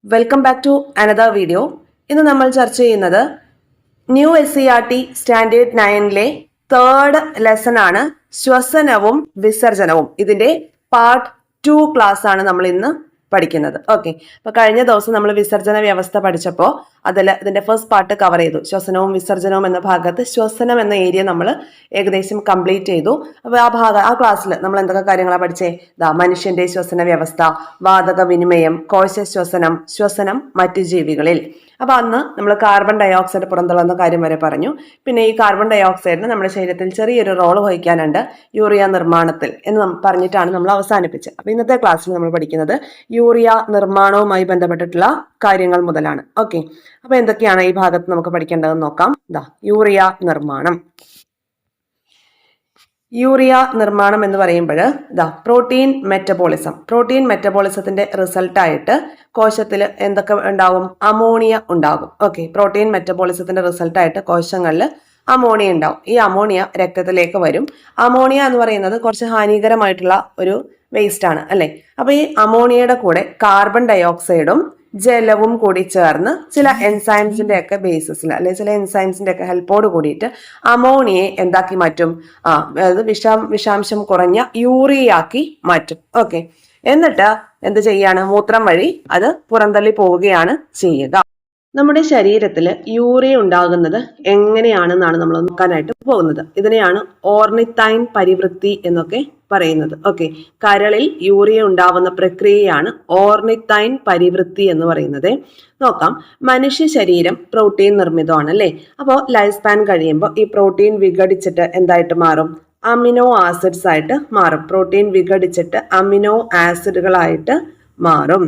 Welcome back to another video. ഇന്ന് നമ്മൾ ചർച്ച ചെയ്യുന്നത് ന്യൂ SCERT സ്റ്റാൻഡേർഡ് 9ലെ തേർഡ് ലെസൺ ആണ്, ശ്വസനവും വിസർജനവും. ഇതിന്റെ പാർട്ട് 2 ക്ലാസ് ആണ് നമ്മൾ ഇന്ന് പഠിക്കുന്നത്. ഓക്കെ, അപ്പൊ കഴിഞ്ഞ ദിവസം നമ്മൾ വിസർജന വ്യവസ്ഥ പഠിച്ചപ്പോൾ ഇതിന്റെ ഫസ്റ്റ് പാർട്ട് കവർ ചെയ്തു. ശ്വസനവും വിസർജനവും എന്ന ഭാഗത്ത് ശ്വസനം എന്ന ഏരിയ നമ്മൾ ഏകദേശം കംപ്ലീറ്റ് ചെയ്തു. അപ്പോൾ ആ ക്ലാസ്സിൽ നമ്മൾ എന്തൊക്കെ കാര്യങ്ങളാണ് പഠിച്ചേ? മനുഷ്യന്റെ ശ്വസന വ്യവസ്ഥ, വാതക വിനിമയം, കോശ ശ്വസനം മറ്റു ജീവികളിൽ. അപ്പൊ അന്ന് നമ്മൾ കാർബൺ ഡയോക്സൈഡ് പുറന്തള്ളുന്ന കാര്യം വരെ പറഞ്ഞു. പിന്നെ ഈ കാർബൺ ഡയോക്സൈഡിന് നമ്മുടെ ശരീരത്തിൽ ചെറിയൊരു റോള് വഹിക്കാനുണ്ട് യൂറിയ നിർമ്മാണത്തിൽ എന്ന് പറഞ്ഞിട്ടാണ് നമ്മൾ അവസാനിപ്പിച്ചത്. അപ്പൊ ഇന്നത്തെ ക്ലാസ്സിൽ നമ്മൾ പഠിക്കുന്നത് യൂറിയ നിർമ്മാണവുമായി ബന്ധപ്പെട്ടിട്ടുള്ള കാര്യങ്ങൾ മുതലാണ്. ഓക്കെ, അപ്പൊ എന്തൊക്കെയാണ് ഈ ഭാഗത്ത് നമുക്ക് പഠിക്കേണ്ടതെന്ന് നോക്കാം. യൂറിയ നിർമ്മാണം. യൂറിയ നിർമ്മാണം എന്ന് പറയുമ്പോൾ പ്രോട്ടീൻ മെറ്റബോളിസത്തിന്റെ റിസൾട്ടായിട്ട് കോശത്തിൽ എന്തൊക്കെ ഉണ്ടാവും? അമോണിയ ഉണ്ടാകും. ഓക്കെ, പ്രോട്ടീൻ മെറ്റബോളിസത്തിന്റെ റിസൾട്ടായിട്ട് കോശങ്ങളിൽ അമോണിയ ഉണ്ടാവും. ഈ അമോണിയ രക്തത്തിലേക്ക് വരും. അമോണിയ എന്ന് പറയുന്നത് കുറച്ച് ഹാനികരമായിട്ടുള്ള ഒരു വേസ്റ്റ് ആണ് അല്ലെ. അപ്പൊ ഈ അമോണിയയുടെ കൂടെ കാർബൺ ഡയോക്സൈഡും ജലവും കൂടി ചേർന്ന് ചില എൻസൈംസിന്റെ ഒക്കെ ബേസിസിൽ അല്ലെങ്കിൽ ചില എൻസൈംസിന്റെ ഒക്കെ ഹെൽപ്പോട് കൂടിയിട്ട് അമോണിയെ എന്താക്കി മാറ്റും? അതായത് വിഷാംശം കുറഞ്ഞ യൂറിയാക്കി മാറ്റും. ഓക്കെ, എന്നിട്ട് എന്ത് ചെയ്യാണ്? മൂത്രം വഴി അത് പുറന്തള്ളി പോവുകയാണ് ചെയ്യുക. നമ്മുടെ ശരീരത്തിൽ യൂറിയ ഉണ്ടാകുന്നത് എങ്ങനെയാണെന്നാണ് നമ്മൾ നോക്കാനായിട്ട് പോകുന്നത്. ഇതിനെയാണ് ഓർണിത്തൈൻ പരിവൃത്തി എന്നൊക്കെ പറയുന്നത്. ഓക്കെ, കരളിൽ യൂറിയ ഉണ്ടാവുന്ന പ്രക്രിയയാണ് ഓർണിത്തൈൻ പരിവൃത്തി എന്ന് പറയുന്നത്. നോക്കാം, മനുഷ്യ ശരീരം പ്രോട്ടീൻ നിർമ്മിതമാണ് അല്ലേ. അപ്പോൾ ലൈഫ് സ്പാൻ കഴിയുമ്പോൾ ഈ പ്രോട്ടീൻ വിഘടിച്ചിട്ട് എന്തായിട്ട് മാറും? അമിനോ ആസിഡ്സ് ആയിട്ട് മാറും. പ്രോട്ടീൻ വിഘടിച്ചിട്ട് അമിനോ ആസിഡുകളായിട്ട് മാറും.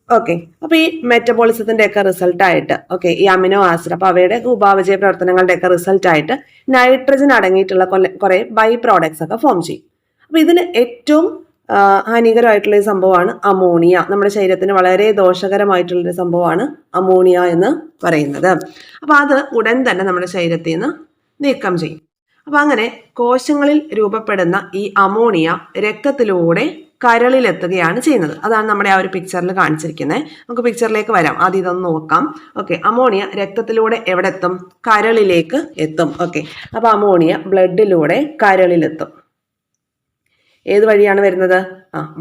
ഓക്കെ, അപ്പൊ ഈ മെറ്റബോളിസത്തിന്റെ ഒക്കെ റിസൾട്ട് ആയിട്ട് ഈ അമിനോ ആസിഡ്, അപ്പൊ അവയുടെ ഉപാപചയ പ്രവർത്തനങ്ങളുടെ ഒക്കെ റിസൾട്ട് ആയിട്ട് നൈട്രജൻ അടങ്ങിയിട്ടുള്ള കുറെ ബൈ പ്രോഡക്ട്സ് ഒക്കെ ഫോം ചെയ്യും. അപ്പൊ ഇതിന് ഏറ്റവും ഹാനികരമായിട്ടുള്ള ഒരു സംഭവമാണ് അമോണിയ. നമ്മുടെ ശരീരത്തിന് വളരെ ദോഷകരമായിട്ടുള്ളൊരു സംഭവമാണ് അമോണിയ എന്ന് പറയുന്നത്. അപ്പൊ അത് ഉടൻ തന്നെ നമ്മുടെ ശരീരത്തിൽ നിന്ന് നീക്കം ചെയ്യും. അപ്പൊ അങ്ങനെ കോശങ്ങളിൽ രൂപപ്പെടുന്ന ഈ അമോണിയ രക്തത്തിലൂടെ കരളിലെത്തുകയാണ് ചെയ്യുന്നത്. അതാണ് നമ്മുടെ ആ ഒരു പിക്ചറിൽ കാണിച്ചിരിക്കുന്നത്. നമുക്ക് പിക്ചറിലേക്ക് വരാം. ആദ്യം ഇതൊന്ന് നോക്കാം. ഓക്കെ, അമോണിയ രക്തത്തിലൂടെ എവിടെ എത്തും? കരളിലേക്ക് എത്തും. ഓക്കെ, അപ്പൊ അമോണിയ ബ്ലഡിലൂടെ കരളിലെത്തും. ഏത് വഴിയാണ് വരുന്നത്?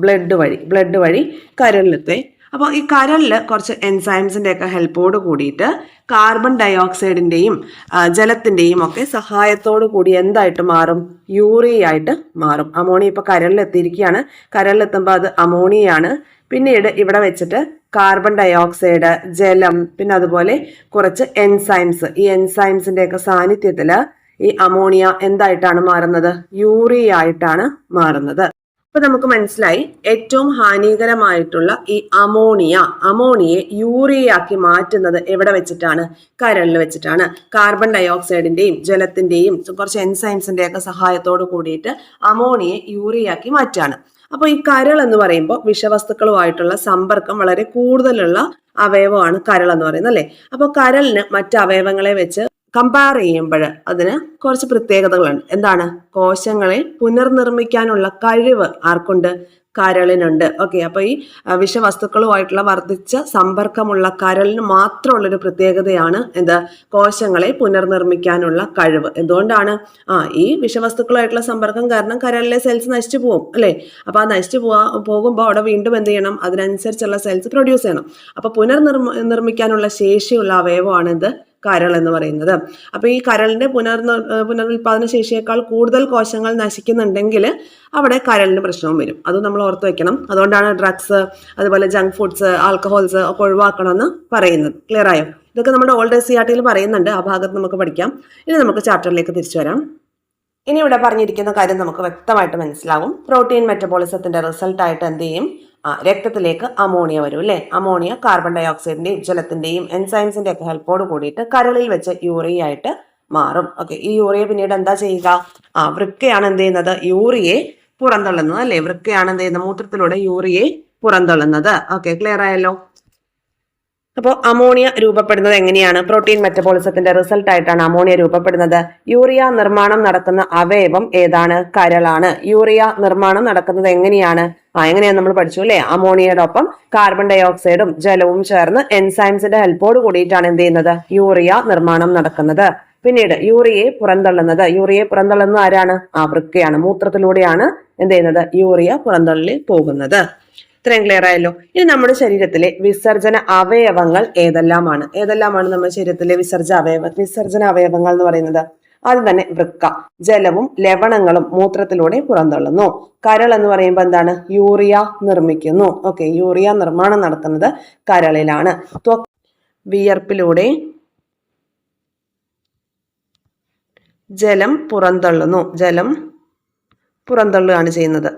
ബ്ലഡ് വഴി കരളിലെത്തേ. അപ്പോൾ ഈ കരളിൽ കുറച്ച് എൻസൈംസിന്റെ ഒക്കെ ഹെൽപ്പോട് കൂടിയിട്ട് കാർബൺ ഡയോക്സൈഡിന്റെയും ജലത്തിന്റെയും ഒക്കെ സഹായത്തോടു കൂടി എന്തായിട്ട് മാറും? യൂറിയ ആയിട്ട് മാറും. അമോണിയ ഇപ്പൊ കരളിലെത്തിയിരിക്കുകയാണ്. കരളിലെത്തുമ്പോൾ അത് അമോണിയയാണ്. പിന്നീട് ഇവിടെ വെച്ചിട്ട് കാർബൺ ഡയോക്സൈഡ്, ജലം, പിന്നെ അതുപോലെ കുറച്ച് എൻസൈംസ്, ഈ എൻസൈംസിന്റെ ഒക്കെ സാന്നിധ്യത്തിൽ ഈ അമോണിയ എന്തായിട്ടാണ് മാറുന്നത്? യൂറിയ ആയിട്ടാണ് മാറുന്നത്. അപ്പൊ നമുക്ക് മനസ്സിലായി, ഏറ്റവും ഹാനികരമായിട്ടുള്ള ഈ അമോണിയെ യൂറിയയാക്കി മാറ്റുന്നത് എവിടെ വെച്ചിട്ടാണ്? കരളിൽ വെച്ചിട്ടാണ്. കാർബൺ ഡയോക്സൈഡിന്റെയും ജലത്തിന്റെയും കുറച്ച് എൻസൈംസിന്റെ ഒക്കെ സഹായത്തോട് കൂടിയിട്ട് അമോണിയെ യൂറിയയാക്കി മാറ്റാണ്. അപ്പൊ ഈ കരൾ എന്ന് പറയുമ്പോൾ വിഷവസ്തുക്കളുമായിട്ടുള്ള സമ്പർക്കം വളരെ കൂടുതലുള്ള അവയവമാണ് കരൾ എന്ന് പറയുന്നത് അല്ലെ. അപ്പൊ കരളിന് മറ്റ് അവയവങ്ങളെ വെച്ച് കമ്പയർ ചെയ്യുമ്പോൾ അതിന് കുറച്ച് പ്രത്യേകതകളുണ്ട്. എന്താണ്? കോശങ്ങളെ പുനർനിർമ്മിക്കാനുള്ള കഴിവ് ആർക്കുണ്ട്? കരളിനുണ്ട്. ഓക്കെ, അപ്പൊ ഈ വിഷവസ്തുക്കളുമായിട്ടുള്ള വർദ്ധിച്ച സമ്പർക്കമുള്ള കരളിന് മാത്രമുള്ളൊരു പ്രത്യേകതയാണ് എന്ത്? കോശങ്ങളെ പുനർനിർമ്മിക്കാനുള്ള കഴിവ്. എന്തുകൊണ്ടാണ്? ഈ വിഷവസ്തുക്കളുമായിട്ടുള്ള സമ്പർക്കം കാരണം കരളിലെ സെൽസ് നശിച്ചു പോകും അല്ലെ. അപ്പൊ ആ നശിച്ചു പോകുമ്പോൾ അവിടെ വീണ്ടും എന്ത് ചെയ്യണം? അതിനനുസരിച്ചുള്ള സെൽസ് പ്രൊഡ്യൂസ് ചെയ്യണം. അപ്പൊ നിർമ്മിക്കാനുള്ള ശേഷിയുള്ള അവയവമാണ് എന്ത്? കരൾ എന്ന് പറയുന്നത്. അപ്പൊ ഈ കരളിന്റെ പുനരുൽപാദന ശേഷിയേക്കാൾ കൂടുതൽ കോശങ്ങൾ നശിക്കുന്നുണ്ടെങ്കിൽ അവിടെ കരളിന് പ്രശ്നവും വരും. അത് നമ്മൾ ഓർത്ത് വെക്കണം. അതുകൊണ്ടാണ് ഡ്രഗ്സ്, അതുപോലെ ജങ്ക് ഫുഡ്സ്, ആൽക്കഹോൾസ് ഒക്കെ ഒഴിവാക്കണമെന്ന് പറയുന്നത്. ക്ലിയർ ആയോ? ഇതൊക്കെ നമ്മുടെ ഓൾഡ് SCERTയിൽ പറയുന്നുണ്ട്. ആ ഭാഗത്ത് നമുക്ക് പഠിക്കാം. ഇനി നമുക്ക് ചാപ്റ്ററിലേക്ക് തിരിച്ചു വരാം. ഇനി ഇവിടെ പറഞ്ഞിരിക്കുന്ന കാര്യം നമുക്ക് വ്യക്തമായിട്ട് മനസ്സിലാവും. പ്രോട്ടീൻ മെറ്റബോളിസത്തിന്റെ റിസൾട്ട് ആയിട്ട് എന്ത് ചെയ്യും? രക്തത്തിലേക്ക് അമോണിയ വരും അല്ലെ. അമോണിയ കാർബൺ ഡയോക്സൈഡിന്റെയും ജലത്തിന്റെയും എൻസൈംസിന്റെ ഒക്കെ ഹെൽപ്പോട് കൂടിയിട്ട് കരളിൽ വെച്ച് യൂറിയ ആയിട്ട് മാറും. ഓക്കെ, ഈ യൂറിയ പിന്നീട് എന്താ ചെയ്യുക? വൃക്കയാണ് എന്ത് ചെയ്യുന്നത്? യൂറിയെ പുറന്തള്ളുന്നത് അല്ലെ. വൃക്കയാണ് എന്ത് ചെയ്യുന്നത്? മൂത്രത്തിലൂടെ യൂറിയെ പുറന്തള്ളുന്നത്. ഓക്കെ, ക്ലിയർ ആയല്ലോ. അപ്പോൾ അമോണിയ രൂപപ്പെടുന്നത് എങ്ങനെയാണ്? പ്രോട്ടീൻ മെറ്റബോളിസത്തിന്റെ റിസൾട്ട് ആയിട്ടാണ് അമോണിയ രൂപപ്പെടുന്നത്. യൂറിയ നിർമ്മാണം നടക്കുന്ന അവയവം ഏതാണ്? കരളാണ്. യൂറിയ നിർമ്മാണം നടക്കുന്നത് എങ്ങനെയാണ്? എങ്ങനെയാന്ന് നമ്മൾ പഠിച്ചു അല്ലെ? അമോണിയയുടെ ഒപ്പം കാർബൺ ഡൈ ഓക്സൈഡും ജലവും ചേർന്ന് എൻസൈംസിന്റെ ഹെൽപ്പോട് കൂടിയിട്ടാണ് എന്ത് ചെയ്യുന്നത്? യൂറിയ നിർമ്മാണം നടക്കുന്നത്. പിന്നീട് യൂറിയയെ പുറന്തള്ളുന്നത് ആരാണ്? വൃക്കയാണ്. മൂത്രത്തിലൂടെയാണ് എന്ത് ചെയ്യുന്നത്? യൂറിയ പുറന്തള്ളി പോകുന്നത്. ഇത്രയും ക്ലിയർ ആയല്ലോ. ഇനി നമ്മുടെ ശരീരത്തിലെ വിസർജന അവയവങ്ങൾ ഏതെല്ലാമാണ് നമ്മുടെ ശരീരത്തിലെ വിസർജന അവയവങ്ങൾ എന്ന് പറയുന്നത്? ആദ്യം തന്നെ വൃക്ക, ജലവും ലവണങ്ങളും മൂത്രത്തിലൂടെ പുറന്തള്ളുന്നു. കരൾ എന്ന് പറയുമ്പോൾ എന്താണ്? യൂറിയ നിർമ്മിക്കുന്നു. ഓക്കെ, യൂറിയ നിർമ്മാണം നടത്തുന്നത് കരളിലാണ്. വിയർപ്പിലൂടെ ജലം പുറന്തള്ളുകയാണ് ചെയ്യുന്നത്.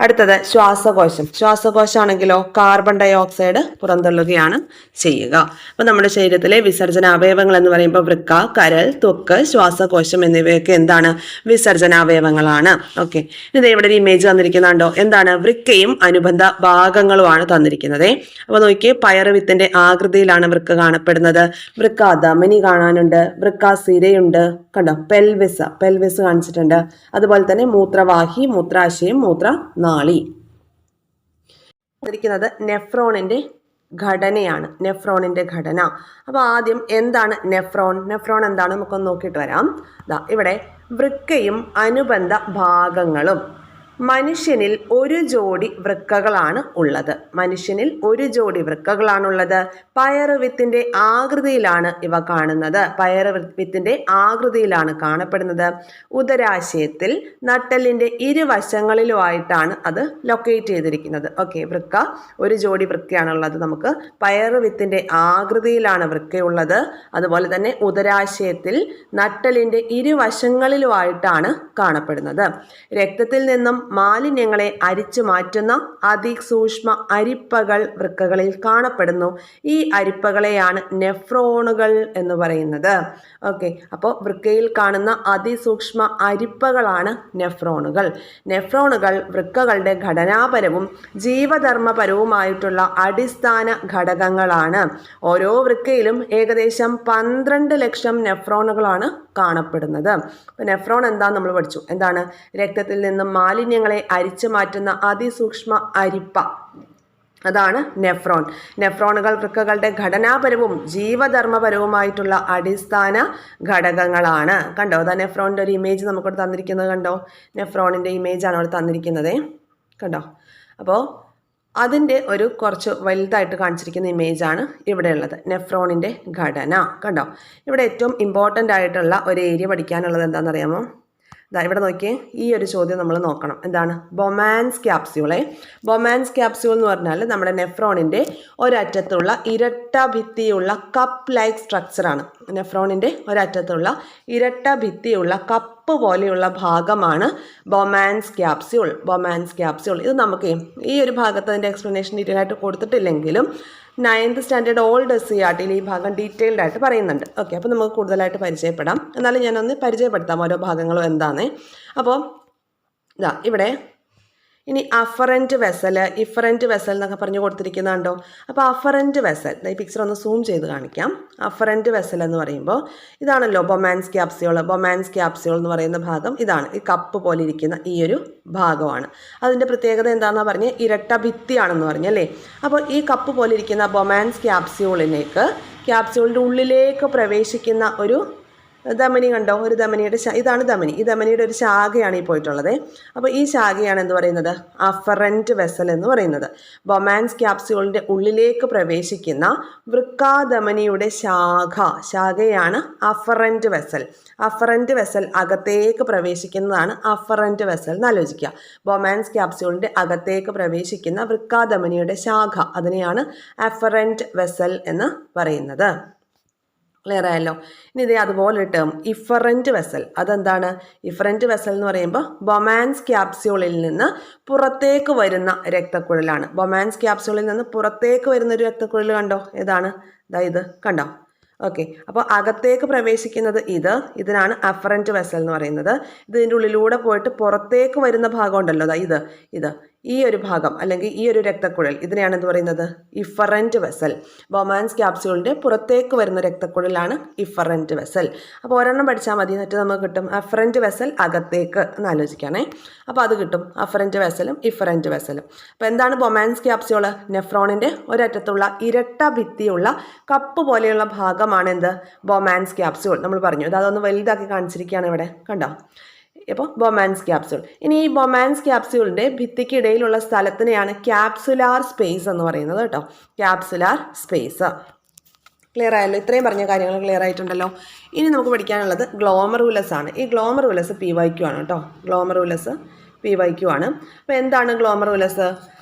അടുത്തത് ശ്വാസകോശമാണെങ്കിലോ കാർബൺ ഡൈ ഓക്സൈഡ് പുറന്തള്ളുകയാണ് ചെയ്യുക. അപ്പൊ നമ്മുടെ ശരീരത്തിലെ വിസർജന അവയവങ്ങൾ എന്ന് പറയുമ്പോൾ വൃക്ക, കരൾ, ത്വക്ക്, ശ്വാസകോശം എന്നിവയൊക്കെ എന്താണ്? വിസർജനാവയവങ്ങളാണ്. ഓക്കെ, ഇത് ഇവിടെ ഒരു ഇമേജ് തന്നിരിക്കുന്നുണ്ടോ? എന്താണ്? വൃക്കയും അനുബന്ധ ഭാഗങ്ങളുമാണ് തന്നിരിക്കുന്നത്. അപ്പൊ നോക്കിയേ, പയറുവിത്തിന്റെ ആകൃതിയിലാണ് വൃക്ക കാണപ്പെടുന്നത്. വൃക്ക ധമനി കാണാനുണ്ട്, വൃക്ക സിരയുണ്ട്, കണ്ടോ? പെൽവിസ് കാണിച്ചിട്ടുണ്ട്. അതുപോലെ തന്നെ മൂത്രവാഹി, മൂത്രാശയം, മൂത്രനാളി. നെഫ്രോണിന്റെ ഘടനയാണ്. നെഫ്രോണിന്റെ ഘടന. അപ്പൊ ആദ്യം എന്താണ് നെഫ്രോൺ എന്താണ് നമുക്കൊന്ന് നോക്കിയിട്ട് വരാം. ഇവിടെ വൃക്കയും അനുബന്ധ ഭാഗങ്ങളും. മനുഷ്യനിൽ ഒരു ജോഡി വൃക്കകളാണ് ഉള്ളത്. പയറുവിത്തിന്റെ ആകൃതിയിലാണ് ഇവ കാണുന്നത്. കാണപ്പെടുന്നത്. ഉദരാശയത്തിൽ നട്ടെല്ലിന്റെ ഇരുവശങ്ങളിലുമായിട്ടാണ് അത് ലൊക്കേറ്റ് ചെയ്തിരിക്കുന്നത്. ഓക്കെ, വൃക്ക ഒരു ജോഡി വൃക്കയാണുള്ളത് നമുക്ക്. പയറുവിത്തിന്റെ ആകൃതിയിലാണ് വൃക്കയുള്ളത്. അതുപോലെ തന്നെ ഉദരാശയത്തിൽ നട്ടെല്ലിന്റെ ഇരുവശങ്ങളിലുമായിട്ടാണ് കാണപ്പെടുന്നത്. രക്തത്തിൽ നിന്നും മാലിന്യങ്ങളെ അരിച്ചു മാറ്റുന്ന അതിസൂക്ഷ്മ അരിപ്പകൾ വൃക്കകളിൽ കാണപ്പെടുന്നു. ഈ അരിപ്പകളെയാണ് നെഫ്രോണുകൾ എന്ന് പറയുന്നത്. ഓക്കെ, അപ്പോൾ വൃക്കയിൽ കാണുന്ന അതിസൂക്ഷ്മ അരിപ്പകളാണ് നെഫ്രോണുകൾ വൃക്കകളുടെ ഘടനാപരവും ജീവധർമ്മപരവുമായിട്ടുള്ള അടിസ്ഥാന ഘടകങ്ങളാണ്. ഓരോ വൃക്കയിലും ഏകദേശം 12 ലക്ഷം നെഫ്രോണുകളാണ് കാണപ്പെടുന്നത്. നെഫ്രോൺ എന്താന്ന് നമ്മൾ പഠിച്ചു. എന്താണ്? രക്തത്തിൽ നിന്നും മാലിന്യങ്ങളെ അരിച്ചു മാറ്റുന്ന അതിസൂക്ഷ്മ അരിപ്പ, അതാണ് നെഫ്രോണുകൾ വൃക്കകളുടെ ഘടനാപരവും ജീവധർമ്മപരവുമായിട്ടുള്ള അടിസ്ഥാന ഘടകങ്ങളാണ്. കണ്ടോ? അതാ നെഫ്രോണിന്റെ ഒരു ഇമേജ് നമുക്കിവിടെ തന്നിരിക്കുന്നത്. കണ്ടോ? നെഫ്രോണിന്റെ ഇമേജാണ് അവിടെ തന്നിരിക്കുന്നത്. കണ്ടോ? അപ്പോൾ അതിൻ്റെ ഒരു കുറച്ച് വലുതായിട്ട് കാണിച്ചിരിക്കുന്ന ഇമേജാണ് ഇവിടെ ഉള്ളത്. നെഫ്രോണിന്റെ ഘടന കണ്ടോ? ഇവിടെ ഏറ്റവും ഇമ്പോർട്ടൻ്റ് ആയിട്ടുള്ള ഒരു ഏരിയ പഠിക്കാനുള്ളത് എന്താണെന്നറിയാമോ? ഇവിടെ നോക്കിയേ, ഈ ഒരു ചോദ്യം നമ്മൾ നോക്കണം. എന്താണ്? ബൊമാൻസ് ക്യാപ്സ്യൂൾ എന്ന് പറഞ്ഞാൽ നമ്മുടെ നെഫ്രോണിന്റെ ഒരറ്റത്തുള്ള ഇരട്ട ഭിത്തിയുള്ള കപ്പ് ലൈക്ക് സ്ട്രക്ചറാണ്. നെഫ്രോണിന്റെ ഒരറ്റത്തുള്ള ഇരട്ട ഭിത്തിയുള്ള കപ്പ് പോലെയുള്ള ഭാഗമാണ് ബൊമാൻസ് ക്യാപ്സ്യൂൾ. ഇത് നമുക്ക് ഈ ഒരു ഭാഗത്ത് അതിൻ്റെ എക്സ്പ്ലനേഷൻ ഡീറ്റെയിൽ ആയിട്ട് കൊടുത്തിട്ടില്ലെങ്കിലും 9th സ്റ്റാൻഡേർഡ് ഓൾഡ് SCERT ഈ ഭാഗം ഡീറ്റെയിൽഡ് ആയിട്ട് പറയുന്നുണ്ട്. ഓക്കെ, അപ്പോൾ നമുക്ക് കൂടുതലായിട്ട് പരിചയപ്പെടാം. എന്നാലും ഞാനൊന്ന് പരിചയപ്പെടുത്താം ഓരോ ഭാഗങ്ങളും എന്താണേ. അപ്പോൾ ഇവിടെ ഇനി അഫറൻറ്റ് വെസൽ, ഇഫറൻറ്റ് വെസൽ എന്നൊക്കെ പറഞ്ഞു കൊടുത്തിരിക്കുന്നുണ്ടോ? അപ്പോൾ അഫറൻറ്റ് വെസൽ, ഈ പിക്ചർ ഒന്ന് സൂം ചെയ്ത് കാണിക്കാം. അഫറൻറ്റ് വെസൽ എന്ന് പറയുമ്പോൾ ഇതാണല്ലോ ബൊമാൻസ് ക്യാപ്സ്യൂൾ എന്ന് പറയുന്ന ഭാഗം. ഇതാണ് ഈ കപ്പ് പോലെ ഇരിക്കുന്ന ഈ ഒരു ഭാഗമാണ്. അതിൻ്റെ പ്രത്യേകത എന്താണെന്ന് പറഞ്ഞ് ഇരട്ട ഭിത്തിയാണെന്ന് പറഞ്ഞല്ലേ. അപ്പോൾ ഈ കപ്പ് പോലെ ഇരിക്കുന്ന ബൊമാൻസ് ക്യാപ്സ്യൂളിൻ്റെ ഉള്ളിലേക്ക് പ്രവേശിക്കുന്ന ഒരു ധമനി കണ്ടോ? ഒരു ധമനിയുടെ ഇതാണ് ധമനി. ഈ ധമനിയുടെ ഒരു ശാഖയാണ് ഈ പോയിട്ടുള്ളത്. അപ്പോൾ ഈ ശാഖയാണ് എന്ത് പറയുന്നത്? അഫറൻറ്റ് വെസൽ എന്ന് പറയുന്നത്. ബൊമാൻസ് ക്യാപ്സ്യൂളിൻ്റെ ഉള്ളിലേക്ക് പ്രവേശിക്കുന്ന വൃക്കാധമനിയുടെ ശാഖയാണ് അഫറൻറ്റ് വെസൽ. അകത്തേക്ക് പ്രവേശിക്കുന്നതാണ് അഫറൻറ്റ് വെസൽ എന്ന് ആലോചിക്കുക. ബൊമാൻസ് ക്യാപ്സ്യൂളിൻ്റെ അകത്തേക്ക് പ്രവേശിക്കുന്ന വൃക്കാധമനിയുടെ ശാഖ, അതിനെയാണ് അഫറൻറ്റ് വെസൽ എന്ന് പറയുന്നത്. ക്ലിയർ ആയല്ലോ. ഇനി ഇതേ അതുപോലെ ടേം ഇഫറൻറ്റ് വെസൽ. അതെന്താണ്? ഇഫറൻറ്റ് വെസൽ എന്ന് പറയുമ്പോൾ ബൊമാൻസ് ക്യാപ്സ്യൂളിൽ നിന്ന് പുറത്തേക്ക് വരുന്ന രക്തക്കുഴലാണ്. ബൊമാൻസ് ക്യാപ്സ്യൂളിൽ നിന്ന് പുറത്തേക്ക് വരുന്ന ഒരു രക്തക്കുഴൽ കണ്ടോ? ഏതാണ്? ഇത് കണ്ടോ? ഓക്കെ, അപ്പോൾ അകത്തേക്ക് പ്രവേശിക്കുന്നത് ഇതിനാണ് അഫറൻറ്റ് വെസൽ എന്ന് പറയുന്നത്. ഇതിൻ്റെ ഉള്ളിലൂടെ പോയിട്ട് പുറത്തേക്ക് വരുന്ന ഭാഗം ഉണ്ടല്ലോ, ഇത് ഈ ഒരു ഭാഗം അല്ലെങ്കിൽ ഈ ഒരു രക്തക്കുഴൽ ഇതിനെയാണ് എന്ത് പറയുന്നത്? Efferent vessel. ബൊമാൻസ് ക്യാപ്സ്യൂളിൻ്റെ പുറത്തേക്ക് വരുന്ന രക്തക്കുഴലാണ് ഇഫറൻറ്റ് വെസൽ. അപ്പോൾ ഒരെണ്ണം പഠിച്ചാൽ മതി, എന്നിട്ട് നമുക്ക് കിട്ടും അഫറൻറ്റ് വെസൽ അകത്തേക്ക് എന്ന് ആലോചിക്കുകയാണേ. അപ്പോൾ അത് കിട്ടും, അഫറൻറ്റ് വെസലും ഇഫറൻറ്റ് വെസലും. അപ്പോൾ എന്താണ് ബൊമാൻസ് ക്യാപ്സ്യൂള്? നെഫ്രോണിൻ്റെ ഒരറ്റത്തുള്ള ഇരട്ട ഭിത്തിയുള്ള കപ്പ് പോലെയുള്ള ഭാഗമാണ് എന്ത്? Bowman's capsule. നമ്മൾ പറഞ്ഞു, അതൊന്ന് വലുതാക്കി കാണിച്ചിരിക്കുകയാണ് ഇവിടെ, കണ്ടോ? അപ്പോൾ ബൊമാൻസ് ക്യാപ്സ്യൂൾ. ഇനി ഈ ബൊമാൻസ് ക്യാപ്സ്യൂളിൻ്റെ ഭിത്തിക്കിടയിലുള്ള സ്ഥലത്തിനെയാണ് ക്യാപ്സുലാർ സ്പേസ് എന്ന് പറയുന്നത് കേട്ടോ. Capsular space. ക്ലിയർ ആയല്ലോ? ഇത്രയും പറഞ്ഞ കാര്യങ്ങൾ ക്ലിയർ ആയിട്ടുണ്ടല്ലോ. ഇനി നമുക്ക് പഠിക്കാനുള്ളത് ഗ്ലോമറുലസ് ആണ്. ഈ ഗ്ലോമറുലസ് PYQ ആണ് കേട്ടോ. ഗ്ലോമറുലസ് PYQ ആണ്. അപ്പോൾ എന്താണ് ഗ്ലോമറുലസ്?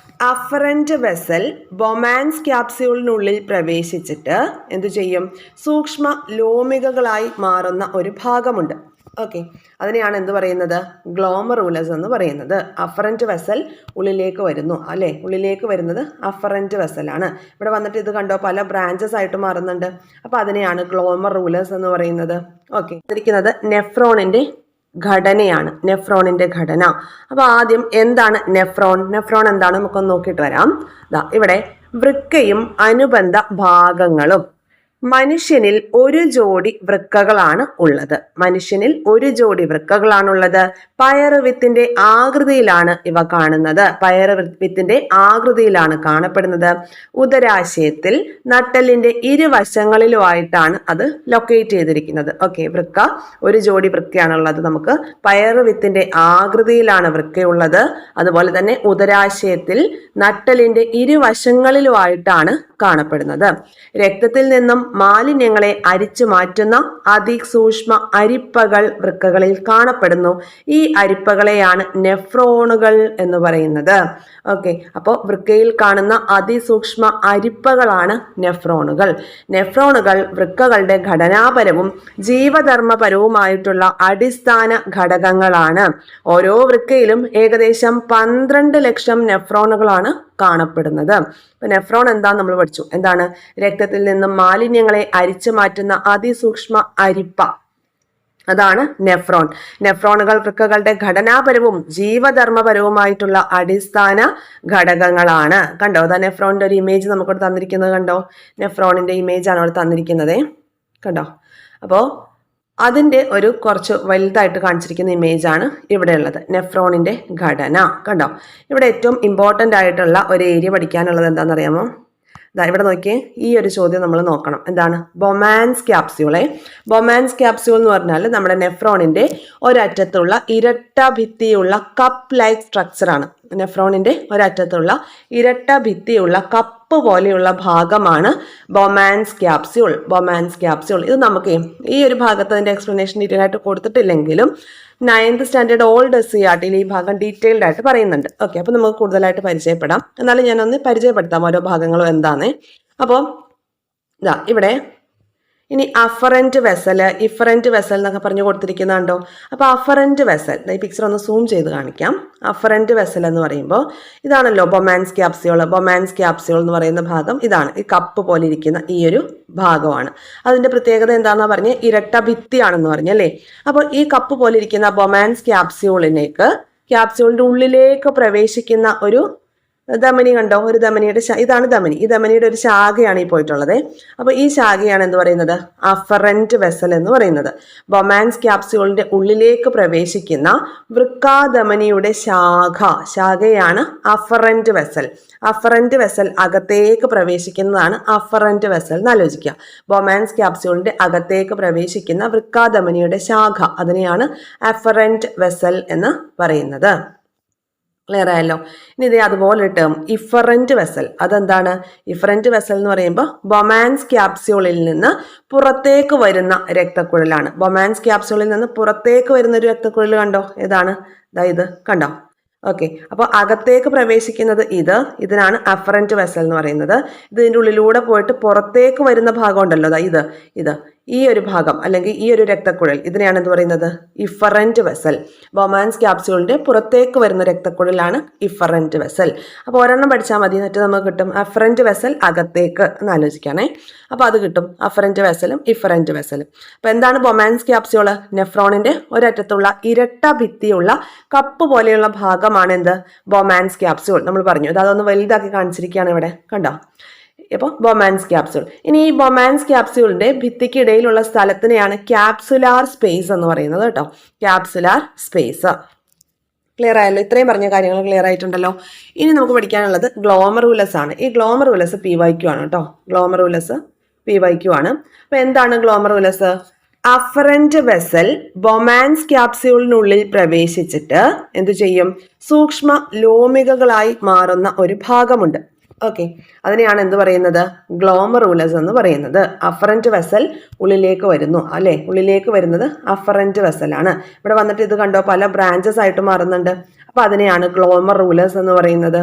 അഫറൻറ്റ് വെസൽ ബൊമാൻസ് ക്യാപ്സ്യൂളിനുള്ളിൽ പ്രവേശിച്ചിട്ട് എന്തു ചെയ്യും? സൂക്ഷ്മ ലോമികകളായി മാറുന്ന ഒരു ഭാഗമുണ്ട്. ഓക്കെ, അതിനെയാണ് എന്ത് പറയുന്നത്? ഗ്ലോമറൂലസ് എന്ന് പറയുന്നത്. അഫറൻറ്റ് വെസൽ ഉള്ളിലേക്ക് വരുന്നു അല്ലേ? ഉള്ളിലേക്ക് വരുന്നത് അഫറൻറ്റ് വെസലാണ്. ഇവിടെ വന്നിട്ട് ഇത് കണ്ടോ, പല ബ്രാഞ്ചസ് ആയിട്ട് മാറുന്നുണ്ട്. അപ്പോൾ അതിനെയാണ് ഗ്ലോമറൂലസ് എന്ന് പറയുന്നത്. ഓക്കെ, ഇരിക്കുന്നത് നെഫ്രോണിൻ്റെ ഘടനയാണ്. നെഫ്രോണിൻ്റെ ഘടന. അപ്പോൾ ആദ്യം എന്താണ് നെഫ്രോൺ? നെഫ്രോൺ എന്താണ് നമുക്കൊന്ന് നോക്കിയിട്ട് വരാം. ഇവിടെ വൃക്കയും അനുബന്ധ ഭാഗങ്ങളും. മനുഷ്യനിൽ ഒരു ജോഡി വൃക്കകളാണ് ഉള്ളത്. മനുഷ്യനിൽ ഒരു ജോഡി വൃക്കകളാണുള്ളത്. പയറുവിത്തിന്റെ ആകൃതിയിലാണ് ഇവ കാണുന്നത്. പയറുവിത്തിന്റെ ആകൃതിയിലാണ് കാണപ്പെടുന്നത്. ഉദരാശയത്തിൽ നട്ടെല്ലിന്റെ ഇരുവശങ്ങളിലുമായിട്ടാണ് അത് ലൊക്കേറ്റ് ചെയ്തിരിക്കുന്നത്. ഓക്കെ, വൃക്ക ഒരു ജോഡി വൃക്കയാണുള്ളത് നമുക്ക്. പയറുവിത്തിന്റെ ആകൃതിയിലാണ് വൃക്കയുള്ളത്. അതുപോലെ തന്നെ ഉദരാശയത്തിൽ നട്ടെല്ലിന്റെ ഇരുവശങ്ങളിലുമായിട്ടാണ് കാണപ്പെടുന്നത്. രക്തത്തിൽ നിന്നും മാലിന്യങ്ങളെ അരിച്ചു മാറ്റുന്ന അതിസൂക്ഷ്മ അരിപ്പകൾ വൃക്കകളിൽ കാണപ്പെടുന്നു. ഈ അരിപ്പകളെയാണ് നെഫ്രോണുകൾ എന്ന് പറയുന്നത്. ഓക്കെ, അപ്പോൾ വൃക്കയിൽ കാണുന്ന അതിസൂക്ഷ്മ അരിപ്പകളാണ് നെഫ്രോണുകൾ. നെഫ്രോണുകൾ വൃക്കകളുടെ ഘടനാപരവും ജീവധർമ്മപരവുമായിട്ടുള്ള അടിസ്ഥാന ഘടകങ്ങളാണ്. ഓരോ വൃക്കയിലും ഏകദേശം 12 ലക്ഷം നെഫ്രോണുകളാണ് കാണപ്പെടുന്നത്. ഇപ്പൊ നെഫ്രോൺ എന്താന്ന് നമ്മൾ പഠിച്ചു. എന്താണ്? രക്തത്തിൽ നിന്നും മാലിന്യങ്ങളെ അരിച്ചു മാറ്റുന്ന അതിസൂക്ഷ്മ അരിപ്പ, അതാണ് നെഫ്രോൺ. നെഫ്രോണുകൾ വൃക്കകളുടെ ഘടനാപരവും ജീവധർമ്മപരവുമായിട്ടുള്ള അടിസ്ഥാന ഘടകങ്ങളാണ്. കണ്ടോ, അതാ നെഫ്രോണിന്റെ ഒരു ഇമേജ് നമുക്കിവിടെ തന്നിരിക്കുന്നത്. കണ്ടോ, നെഫ്രോണിന്റെ ഇമേജ് ആണ് ഇവിടെ തന്നിരിക്കുന്നത്. കണ്ടോ, അപ്പോൾ അതിൻ്റെ ഒരു കുറച്ച് വലുതായിട്ട് കാണിച്ചിരിക്കുന്ന ഇമേജാണ് ഇവിടെ ഉള്ളത്. നെഫ്രോണിൻ്റെ ഘടന കണ്ടോ. ഇവിടെ ഏറ്റവും ഇമ്പോർട്ടൻ്റ് ആയിട്ടുള്ള ഒരു ഏരിയ പഠിക്കാനുള്ളത് എന്താണെന്നറിയാമോ? ഇവിടെ നോക്കിയേ, ഈ ഒരു ചോദ്യം നമ്മൾ നോക്കണം. എന്താണ്? ബൊമാൻസ് ക്യാപ്സ്യൂളെ. ബൊമാൻസ് ക്യാപ്സ്യൂൾ എന്ന് പറഞ്ഞാൽ നമ്മുടെ നെഫ്രോണിൻ്റെ ഒരറ്റത്തുള്ള ഇരട്ട ഭിത്തിയുള്ള കപ്പ് ലൈക്ക് സ്ട്രക്ചറാണ്. നെഫ്രോണിൻ്റെ ഒരറ്റത്തുള്ള ഇരട്ട ഭിത്തിയുള്ള കപ്പ് പോലെയുള്ള ഭാഗമാണ് ബൊമാൻസ് ക്യാപ്സ്യൂൾ. ബൊമാൻസ് ക്യാപ്സ്യൂൾ ഇത് നമുക്ക് ഈ ഒരു ഭാഗത്ത് അതിൻ്റെ എക്സ്പ്ലനേഷൻ ഡീറ്റെയിൽ ആയിട്ട് കൊടുത്തിട്ടില്ലെങ്കിലും 9th സ്റ്റാൻഡേർഡ് ഓൾഡ് SCERT ഈ ഭാഗം ഡീറ്റെയിൽഡ് ആയിട്ട് പറയുന്നുണ്ട്. ഓക്കെ, അപ്പോൾ നമുക്ക് കൂടുതലായിട്ട് പരിചയപ്പെടാം. എന്നാലും ഞാനൊന്ന് പരിചയപ്പെടുത്താം ഓരോ ഭാഗങ്ങളും എന്താന്ന്. അപ്പോൾ ഇവിടെ ഇനി അഫറൻറ്റ് വെസൽ, ഇഫറൻറ്റ് വെസൽ എന്നൊക്കെ പറഞ്ഞു കൊടുത്തിരിക്കുന്നുണ്ടോ? അപ്പോൾ അഫറൻറ്റ് വെസൽ, ഈ പിക്ചർ ഒന്ന് സൂം ചെയ്ത് കാണിക്കാം. അഫറൻറ്റ് വെസൽ എന്ന് പറയുമ്പോൾ ഇതാണല്ലോ ബൊമാൻസ് ക്യാപ്സ്യൂൾ. ബൊമാൻസ് ക്യാപ്സ്യൂൾ എന്ന് പറയുന്ന ഭാഗം ഇതാണ്. ഈ കപ്പ് പോലെ ഇരിക്കുന്ന ഈ ഒരു ഭാഗമാണ്. അതിൻ്റെ പ്രത്യേകത എന്താണെന്ന് പറഞ്ഞ് ഇരട്ട ഭിത്തിയാണെന്ന് പറഞ്ഞല്ലേ. അപ്പോൾ ഈ കപ്പ് പോലെ ഇരിക്കുന്ന ബൊമാൻസ് ക്യാപ്സ്യൂളിൻ്റെ ഉള്ളിലേക്ക് പ്രവേശിക്കുന്ന ഒരു ധമനി കണ്ടോ, ഒരു ധമനിയുടെ ഇതാണ് ധമനി. ഈ ധമനിയുടെ ഒരു ശാഖയാണ് ഈ പോയിട്ടുള്ളത്. അപ്പോൾ ഈ ശാഖയാണ് എന്ത് പറയുന്നത്? അഫറൻറ്റ് വെസൽ എന്ന് പറയുന്നത്. ബൊമാൻസ് ക്യാപ്സ്യൂളിന്റെ ഉള്ളിലേക്ക് പ്രവേശിക്കുന്ന വൃക്കാധമനിയുടെ ശാഖയാണ് അഫറൻറ്റ് വെസൽ. അഫറൻറ്റ് വെസൽ അകത്തേക്ക് പ്രവേശിക്കുന്നതാണ് അഫറൻറ്റ് വെസൽ എന്ന് ആലോചിക്കുക. ബൊമാൻസ് ക്യാപ്സ്യൂളിന്റെ അകത്തേക്ക് പ്രവേശിക്കുന്ന വൃക്കാധമനിയുടെ ശാഖ, അതിനെയാണ് അഫറൻറ്റ് വെസൽ എന്ന് പറയുന്നത്. ക്ലിയർ ആയല്ലോ. ഇനി ഇതേ അതുപോലെ ടേം ഇഫറൻറ്റ് വെസൽ. അതെന്താണ്? ഇഫറൻറ്റ് വെസൽ എന്ന് പറയുമ്പോൾ ബൊമാൻസ് ക്യാപ്സ്യൂളിൽ നിന്ന് പുറത്തേക്ക് വരുന്ന രക്തക്കുഴലാണ്. ബൊമാൻസ് ക്യാപ്സ്യൂളിൽ നിന്ന് പുറത്തേക്ക് വരുന്ന ഒരു രക്തക്കുഴൽ കണ്ടോ, ഏതാണ്? ഇത് കണ്ടോ. ഓക്കെ, അപ്പോൾ അകത്തേക്ക് പ്രവേശിക്കുന്നത് ഇതിനാണ് അഫറൻറ്റ് വെസൽ എന്ന് പറയുന്നത്. ഇതിൻ്റെ ഉള്ളിലൂടെ പോയിട്ട് പുറത്തേക്ക് വരുന്ന ഭാഗം ഉണ്ടല്ലോ, ഇത് ഈ ഒരു ഭാഗം അല്ലെങ്കിൽ ഈ ഒരു രക്തക്കുഴൽ ഇതിനെയാണ് എന്ത് പറയുന്നത്? Efferent vessel. ബൊമാൻസ് ക്യാപ്സ്യൂളിന്റെ പുറത്തേക്ക് വരുന്ന രക്തക്കുഴലാണ് ഇഫറന്റ് വെസൽ. അപ്പോൾ ഒരെണ്ണം പഠിച്ചാൽ മതി, എന്നിട്ട് നമുക്ക് കിട്ടും അഫറന്റ് വെസൽ അകത്തേക്ക് എന്ന് ആലോചിക്കണേ. അപ്പോൾ അത് കിട്ടും, അഫറന്റ് വെസലും ഇഫറന്റ് വെസലും. അപ്പോൾ എന്താണ് ബൊമാൻസ് ക്യാപ്സ്യൂള്? നെഫ്രോണിന്റെ ഒരറ്റത്തുള്ള ഇരട്ട ഭിത്തിയുള്ള കപ്പ് പോലെയുള്ള ഭാഗമാണ് എന്ത്? Bowman's capsule. നമ്മൾ പറഞ്ഞു, അതൊന്ന് വലുതാക്കി കാണിച്ചിരിക്കുകയാണ് ഇവിടെ, കണ്ടോ? ഇപ്പോൾ ബൊമാൻസ് ക്യാപ്സ്യൂൾ. ഇനി ഈ ബൊമാൻസ് ക്യാപ്സ്യൂളിന്റെ ഭിത്തിക്കിടയിലുള്ള സ്ഥലത്തിനെയാണ് ക്യാപ്സുലാർ സ്പേസ് എന്ന് പറയുന്നത് കേട്ടോ. Capsular space. ക്ലിയർ ആയല്ലോ? ഇത്രയും പറഞ്ഞ കാര്യങ്ങൾ ക്ലിയർ ആയിട്ടുണ്ടല്ലോ. ഇനി നമുക്ക് പഠിക്കാനുള്ളത് ഗ്ലോമറുലസ് ആണ്. ഈ ഗ്ലോമറുലസ് PYQ ആണ് കേട്ടോ. ഗ്ലോമറുലസ് PYQ ആണ്. അപ്പൊ എന്താണ് ഗ്ലോമറുലസ്? അഫറന്റ് വെസൽ ബൊമാൻസ് ക്യാപ്സ്യൂളിനുള്ളിൽ പ്രവേശിച്ചിട്ട് എന്തു ചെയ്യും? സൂക്ഷ്മ ലോമികകളായി മാറുന്ന ഒരു ഭാഗമുണ്ട്. ഓക്കെ, അതിനെയാണ് എന്ത് പറയുന്നത്? ഗ്ലോമറുലസ് എന്ന് പറയുന്നത്. അഫറന്റ് വെസൽ ഉള്ളിലേക്ക് വരുന്നു അല്ലെ? ഉള്ളിലേക്ക് വരുന്നത് അഫറന്റ് വെസൽ ആണ്. ഇവിടെ വന്നിട്ട് ഇത് കണ്ടോ, പല ബ്രാഞ്ചസ് ആയിട്ട് മാറുന്നുണ്ട്. അപ്പൊ അതിനെയാണ് ഗ്ലോമറുലസ് എന്ന് പറയുന്നത്.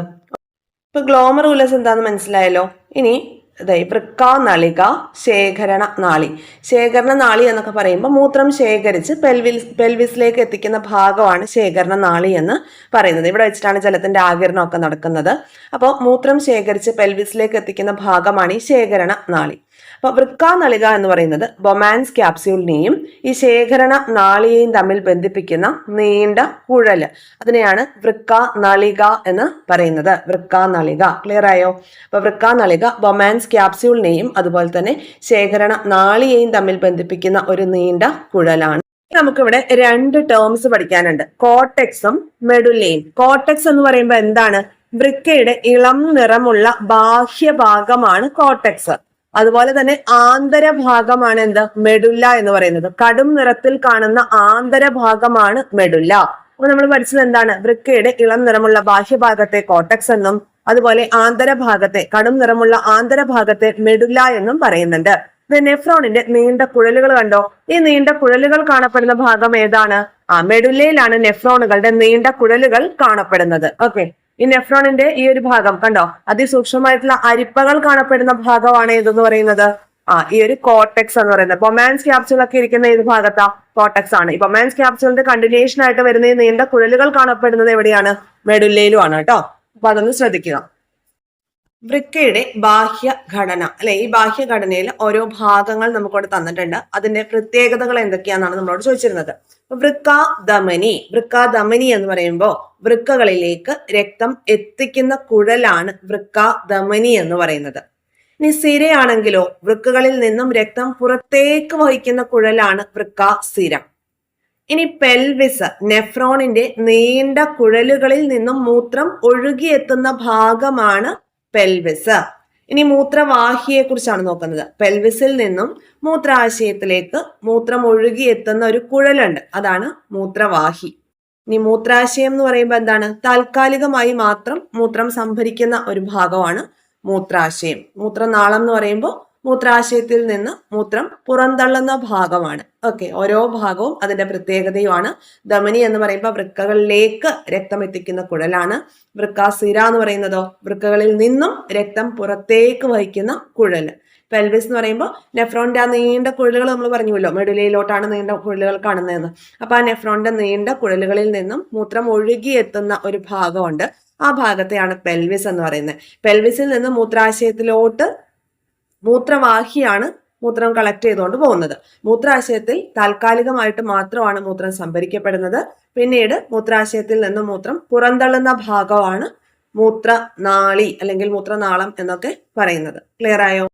ഇപ്പൊ ഗ്ലോമറുലസ് എന്താന്ന് മനസ്സിലായല്ലോ. ഇനി വൃക്കാനളിക ശേഖരണ നാളി. ശേഖരണ നാളി എന്നൊക്കെ പറയുമ്പോൾ മൂത്രം ശേഖരിച്ച് പെൽവിസിലേക്ക് എത്തിക്കുന്ന ഭാഗമാണ് ശേഖരണ നാളി എന്ന് പറയുന്നത്. ഇവിടെ വെച്ചിട്ടാണ് ജലത്തിന്റെ ആഗിരണമൊക്കെ നടക്കുന്നത്. അപ്പോൾ മൂത്രം ശേഖരിച്ച് പെൽവിസിലേക്ക് എത്തിക്കുന്ന ഭാഗമാണ് ഈ ശേഖരണ നാളി. അപ്പൊ വൃക്കാനളിക എന്ന് പറയുന്നത് ബൊമാൻസ് ക്യാപ്സ്യൂളിനെയും ഈ ശേഖരണ നാളിയെയും തമ്മിൽ ബന്ധിപ്പിക്കുന്ന നീണ്ട കുഴല്, അതിനെയാണ് വൃക്കാനളിക എന്ന് പറയുന്നത്. വൃക്കാനളിക. ക്ലിയർ ആയോ? അപ്പൊ വൃക്കാനളിക ബൊമാൻസ് ക്യാപ്സ്യൂളിനെയും അതുപോലെ തന്നെ ശേഖരണ നാളിയെയും തമ്മിൽ ബന്ധിപ്പിക്കുന്ന ഒരു നീണ്ട കുഴലാണ്. നമുക്കിവിടെ രണ്ട് ടേംസ് പഠിക്കാനുണ്ട്, കോർട്ടെക്സും മെഡുല്ലയും. കോർട്ടെക്സ് എന്ന് പറയുമ്പോൾ എന്താണ്? വൃക്കയുടെ ഇളം നിറമുള്ള ബാഹ്യഭാഗമാണ് കോർട്ടെക്സ്. അതുപോലെ തന്നെ ആന്തരഭാഗമാണ് എന്ത്? മെഡുല്ല എന്ന് പറയുന്നത്. കടും നിറത്തിൽ കാണുന്ന ആന്തരഭാഗമാണ് മെഡുല്ല. അപ്പൊ നമ്മൾ പഠിച്ചത് എന്താണ്? വൃക്കയുടെ ഇളം നിറമുള്ള ബാഹ്യഭാഗത്തെ കോർട്ടെക്സ് എന്നും അതുപോലെ ആന്തരഭാഗത്തെ, കടും നിറമുള്ള ആന്തരഭാഗത്തെ മെഡുല്ല എന്നും പറയുന്നുണ്ട്. നെഫ്രോണിന്റെ നീണ്ട കുഴലുകൾ കണ്ടോ? ഈ നീണ്ട കുഴലുകൾ കാണപ്പെടുന്ന ഭാഗം ഏതാണ്? മെഡുല്ലയിലാണ് നെഫ്രോണുകളുടെ നീണ്ട കുഴലുകൾ കാണപ്പെടുന്നത്. ഓക്കെ, ഈ നെഫ്രോണിന്റെ ഈ ഒരു ഭാഗം കണ്ടോ, അതിസൂക്ഷ്മമായിട്ടുള്ള അരിപ്പകൾ കാണപ്പെടുന്ന ഭാഗമാണ് ഏതെന്ന് പറയുന്നത്? ഈ ഒരു കോർട്ടെക്സ് എന്ന് പറയുന്നത്. ബൊമാൻസ് ക്യാപ്സ്യൂൾ ഒക്കെ ഇരിക്കുന്ന ഏത് ഭാഗത്താ? കോർട്ടെക്സ് ആണ്. ഈ ബൊമാൻസ് ക്യാപ്സ്യൂളിന്റെ കണ്ടിന്യൂഷൻ ആയിട്ട് വരുന്ന ഈ നീണ്ട കുഴലുകൾ കാണപ്പെടുന്നത് എവിടെയാണ്? മെഡുല്ലയിലുമാണ് കേട്ടോ. അപ്പൊ അതൊന്ന് ശ്രദ്ധിക്കുക. വൃക്കയുടെ ബാഹ്യഘടന അല്ലെ, ഈ ബാഹ്യഘടനയിൽ ഓരോ ഭാഗങ്ങൾ നമുക്കിവിടെ തന്നിട്ടുണ്ട്. അതിന്റെ പ്രത്യേകതകൾ എന്തൊക്കെയാണെന്നാണ് നമ്മളോട് ചോദിച്ചിരുന്നത്. വൃക്കാധമനി. വൃക്കാധമനി എന്ന് പറയുമ്പോൾ വൃക്കകളിലേക്ക് രക്തം എത്തിക്കുന്ന കുഴലാണ് വൃക്കാധമനി എന്ന് പറയുന്നത്. ഇനി സിരയാണെങ്കിലോ വൃക്കകളിൽ നിന്നും രക്തം പുറത്തേക്ക് വഹിക്കുന്ന കുഴലാണ് വൃക്കാസിര. ഇനി പെൽവിസ്, നെഫ്രോണിന്റെ നീണ്ട കുഴലുകളിൽ നിന്നും മൂത്രം ഒഴുകിയെത്തുന്ന ഭാഗമാണ് പെൽവിസ്. ഇനി മൂത്രവാഹിയെ കുറിച്ചാണ് നോക്കുന്നത്. പെൽവിസിൽ നിന്നും മൂത്രാശയത്തിലേക്ക് മൂത്രം ഒഴുകിയെത്തുന്ന ഒരു കുഴലുണ്ട്, അതാണ് മൂത്രവാഹി. ഇനി മൂത്രാശയം എന്ന് പറയുമ്പോൾ എന്താണ്? താൽക്കാലികമായി മാത്രം മൂത്രം സംഭരിക്കുന്ന ഒരു ഭാഗമാണ് മൂത്രാശയം. മൂത്രനാളം എന്ന് പറയുമ്പോൾ മൂത്രാശയത്തിൽ നിന്ന് മൂത്രം പുറന്തള്ളുന്ന ഭാഗമാണ്. ഓക്കെ, ഓരോ ഭാഗവും അതിന്റെ പ്രത്യേകതയുമാണ്. ധമനി എന്ന് പറയുമ്പോൾ വൃക്കകളിലേക്ക് രക്തം എത്തിക്കുന്ന കുഴലാണ്. വൃക്കാസിര എന്ന് പറയുന്നതോ വൃക്കകളിൽ നിന്നും രക്തം പുറത്തേക്ക് വഹിക്കുന്ന കുഴല്. പെൽവിസ് എന്ന് പറയുമ്പോൾ നെഫ്രോണിന്റെ ആ നീണ്ട കുഴലുകൾ നമ്മൾ പറഞ്ഞുവല്ലോ, മെഡുലയിലോട്ടാണ് നീണ്ട കുഴലുകൾ കാണുന്നതെന്ന്. അപ്പൊ ആ നെഫ്രോണിന്റെ നീണ്ട കുഴലുകളിൽ നിന്നും മൂത്രം ഒഴുകിയെത്തുന്ന ഒരു ഭാഗമുണ്ട്, ആ ഭാഗത്തെയാണ് പെൽവിസ് എന്ന് പറയുന്നത്. പെൽവിസിൽ നിന്ന് മൂത്രാശയത്തിലോട്ട് മൂത്രവാഹിയാണ് മൂത്രം കളക്ട് ചെയ്തുകൊണ്ട് പോകുന്നത്. മൂത്രാശയത്തിൽ താൽക്കാലികമായിട്ട് മാത്രമാണ് മൂത്രം സംഭരിക്കപ്പെടുന്നത്. പിന്നീട് മൂത്രാശയത്തിൽ നിന്ന് മൂത്രം പുറന്തള്ളുന്ന ഭാഗമാണ് മൂത്രനാളി അല്ലെങ്കിൽ മൂത്രനാളം എന്നൊക്കെ പറയുന്നത്. ക്ലിയർ ആയോ?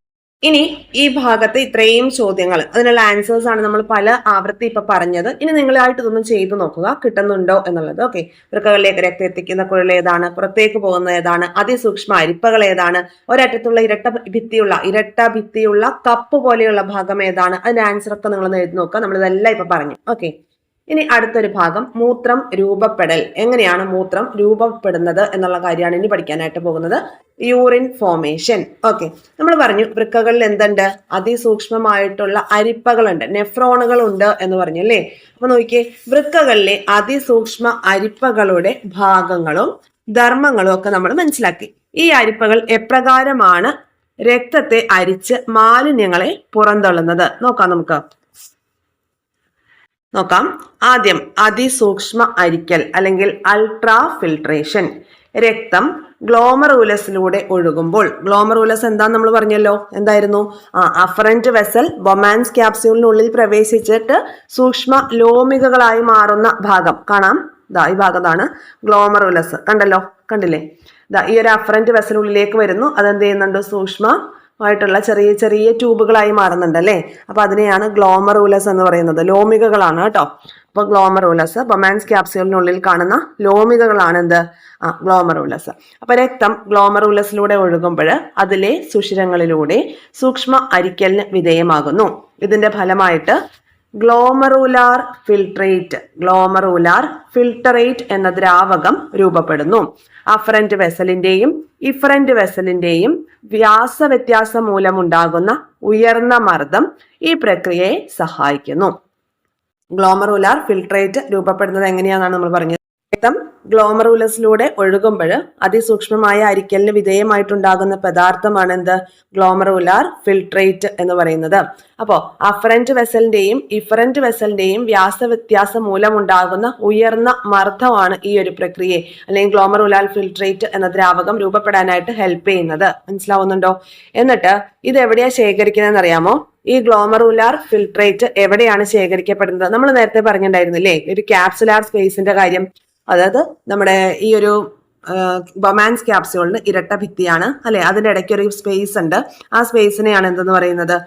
ഇനി ഈ ഭാഗത്ത് ഇത്രയും ചോദ്യങ്ങൾ, അതിനുള്ള ആൻസേഴ്സ് ആണ് നമ്മൾ പല ആവൃത്തി ഇപ്പൊ പറഞ്ഞത്. ഇനി നിങ്ങളായിട്ട് ഇതൊന്നും ചെയ്തു നോക്കുക, കിട്ടുന്നുണ്ടോ എന്നുള്ളത്. ഓക്കെ, വൃക്കകളിലേക്ക് രക്തം എത്തിക്കുന്ന കുഴൽ ഏതാണ്? പുറത്തേക്ക് പോകുന്ന ഏതാണ്? അതിസൂക്ഷ്മ അരിപ്പകൾ ഏതാണ്? ഒരറ്റത്തുള്ള ഇരട്ട ഭിത്തിയുള്ള കപ്പ് പോലെയുള്ള ഭാഗം ഏതാണ്? അതിന്റെ ആൻസർ ഒക്കെ നിങ്ങൾ എഴുതി നോക്കുക. നമ്മളിതെല്ലാം ഇപ്പൊ പറഞ്ഞു. ഓക്കെ, ഇനി അടുത്തൊരു ഭാഗം മൂത്രം രൂപപ്പെടൽ. എങ്ങനെയാണ് മൂത്രം രൂപപ്പെടുന്നത് എന്നുള്ള കാര്യമാണ് ഇനി പഠിക്കാനായിട്ട് പോകുന്നത്. Urine formation. ഓക്കെ, നമ്മൾ പറഞ്ഞു വൃക്കകളിൽ എന്തുണ്ട്? അതിസൂക്ഷ്മമായിട്ടുള്ള അരിപ്പകളുണ്ട്, നെഫ്രോണുകൾ ഉണ്ട് എന്ന് പറഞ്ഞു അല്ലേ? അപ്പൊ നോക്കിയേ, വൃക്കകളിലെ അതിസൂക്ഷ്മ അരിപ്പകളുടെ ഭാഗങ്ങളും ധർമ്മങ്ങളും ഒക്കെ നമ്മൾ മനസ്സിലാക്കി. ഈ അരിപ്പകൾ എപ്രകാരമാണ് രക്തത്തെ അരിച്ച് മാലിന്യങ്ങളെ പുറന്തള്ളുന്നത്? നോക്കാം. ആദ്യം അതിസൂക്ഷ്മ അരിക്കൽ അല്ലെങ്കിൽ അൾട്രാ ഫിൽട്രേഷൻ. രക്തം ഗ്ലോമറൂലസിലൂടെ ഒഴുകുമ്പോൾ, ഗ്ലോമറൂലസ് എന്താന്ന് നമ്മൾ പറഞ്ഞല്ലോ, എന്തായിരുന്നു? അഫറന്റ് വെസൽ ബൊമാൻസ് ക്യാപ്സ്യൂളിനുള്ളിൽ പ്രവേശിച്ചിട്ട് സൂക്ഷ്മ ലോമികകളായി മാറുന്ന ഭാഗം കാണാം. ഈ ഭാഗത്താണ് ഗ്ലോമറൂലസ്. കണ്ടില്ലേ? ഈ ഒരു അഫറന്റ് വെസലുള്ളിലേക്ക് വരുന്നു. അതെന്ത് ചെയ്യുന്നുണ്ട്? സൂക്ഷ്മമായിട്ടുള്ള ചെറിയ ചെറിയ ട്യൂബുകളായി മാറുന്നുണ്ട് അല്ലേ? അപ്പൊ അതിനെയാണ് ഗ്ലോമറൂലസ് എന്ന് പറയുന്നത്. ലോമികകളാണ് കേട്ടോ. അപ്പൊ ഗ്ലോമറൂലസ്, ബൊമാൻസ് ക്യാപ്സ്യൂളിനുള്ളിൽ കാണുന്ന ലോമികകളാണ് എന്ത്? ഗ്ലോമറൂലസ്. അപ്പൊ രക്തം ഗ്ലോമറൂലസിലൂടെ ഒഴുകുമ്പോൾ അതിലെ സുഷിരങ്ങളിലൂടെ സൂക്ഷ്മ അരിക്കലിന് വിധേയമാകുന്നു. ഇതിന്റെ ഫലമായിട്ട് ഗ്ലോമറുലാർ ഫിൽട്ടറേറ്റ് എന്ന ദ്രാവകം രൂപപ്പെടുന്നു. അഫറന്റ് വെസലിന്റെയും ഇഫറന്റ് വെസലിന്റെയും വ്യാസവ്യത്യാസം മൂലമുണ്ടാകുന്ന ഉയർന്ന മർദ്ദം ഈ പ്രക്രിയയെ സഹായിക്കുന്നു. ഗ്ലോമറുലാർ ഫിൽട്രേറ്റ് രൂപപ്പെടുന്നത് എങ്ങനെയാണെന്നാണ് നമ്മൾ പറഞ്ഞത്. രക്തം ഗ്ലോമറൂലസിലൂടെ ഒഴുകുമ്പോൾ അതിസൂക്ഷ്മമായ അരിക്കലിന് വിധേയമായിട്ടുണ്ടാകുന്ന പദാർത്ഥമാണ് എന്ത്? ഗ്ലോമറുലാർ ഫിൽട്രേറ്റ് എന്ന് പറയുന്നത്. അപ്പോൾ അഫറന്റ് വെസലിന്റെയും ഇഫറന്റ് വെസലിന്റെയും വ്യാസവ്യത്യാസം മൂലമുണ്ടാകുന്ന ഉയർന്ന മർദ്ദമാണ് ഈ ഒരു പ്രക്രിയയെ അല്ലെങ്കിൽ ഗ്ലോമറുലാർ ഫിൽട്രേറ്റ് എന്ന ദ്രാവകം രൂപപ്പെടാനായിട്ട് ഹെൽപ്പ് ചെയ്യുന്നത്. മനസ്സിലാവുന്നുണ്ടോ? എന്നിട്ട് ഇത് എവിടെയാ ശേഖരിക്കുന്നതെന്ന് അറിയാമോ? ഈ ഗ്ലോമറുലാർ ഫിൽട്രേറ്റ് എവിടെയാണ് ശേഖരിക്കപ്പെടുന്നത്? നമ്മൾ നേരത്തെ പറഞ്ഞിട്ടുണ്ടായിരുന്നില്ലേ ഒരു ക്യാപ്സുലാർ സ്പേസിന്റെ കാര്യം. അതായത് നമ്മുടെ ഈ ഒരു ബൊമാൻസ് ക്യാപ്സ്യൂളിന് ഇരട്ട ഭിത്തിയാണ് അല്ലെ, അതിന്റെ ഇടയ്ക്ക് ഒരു സ്പേസ് ഉണ്ട്. ആ സ്പേസിനെയാണ് എന്തെന്ന് പറയുന്നത്?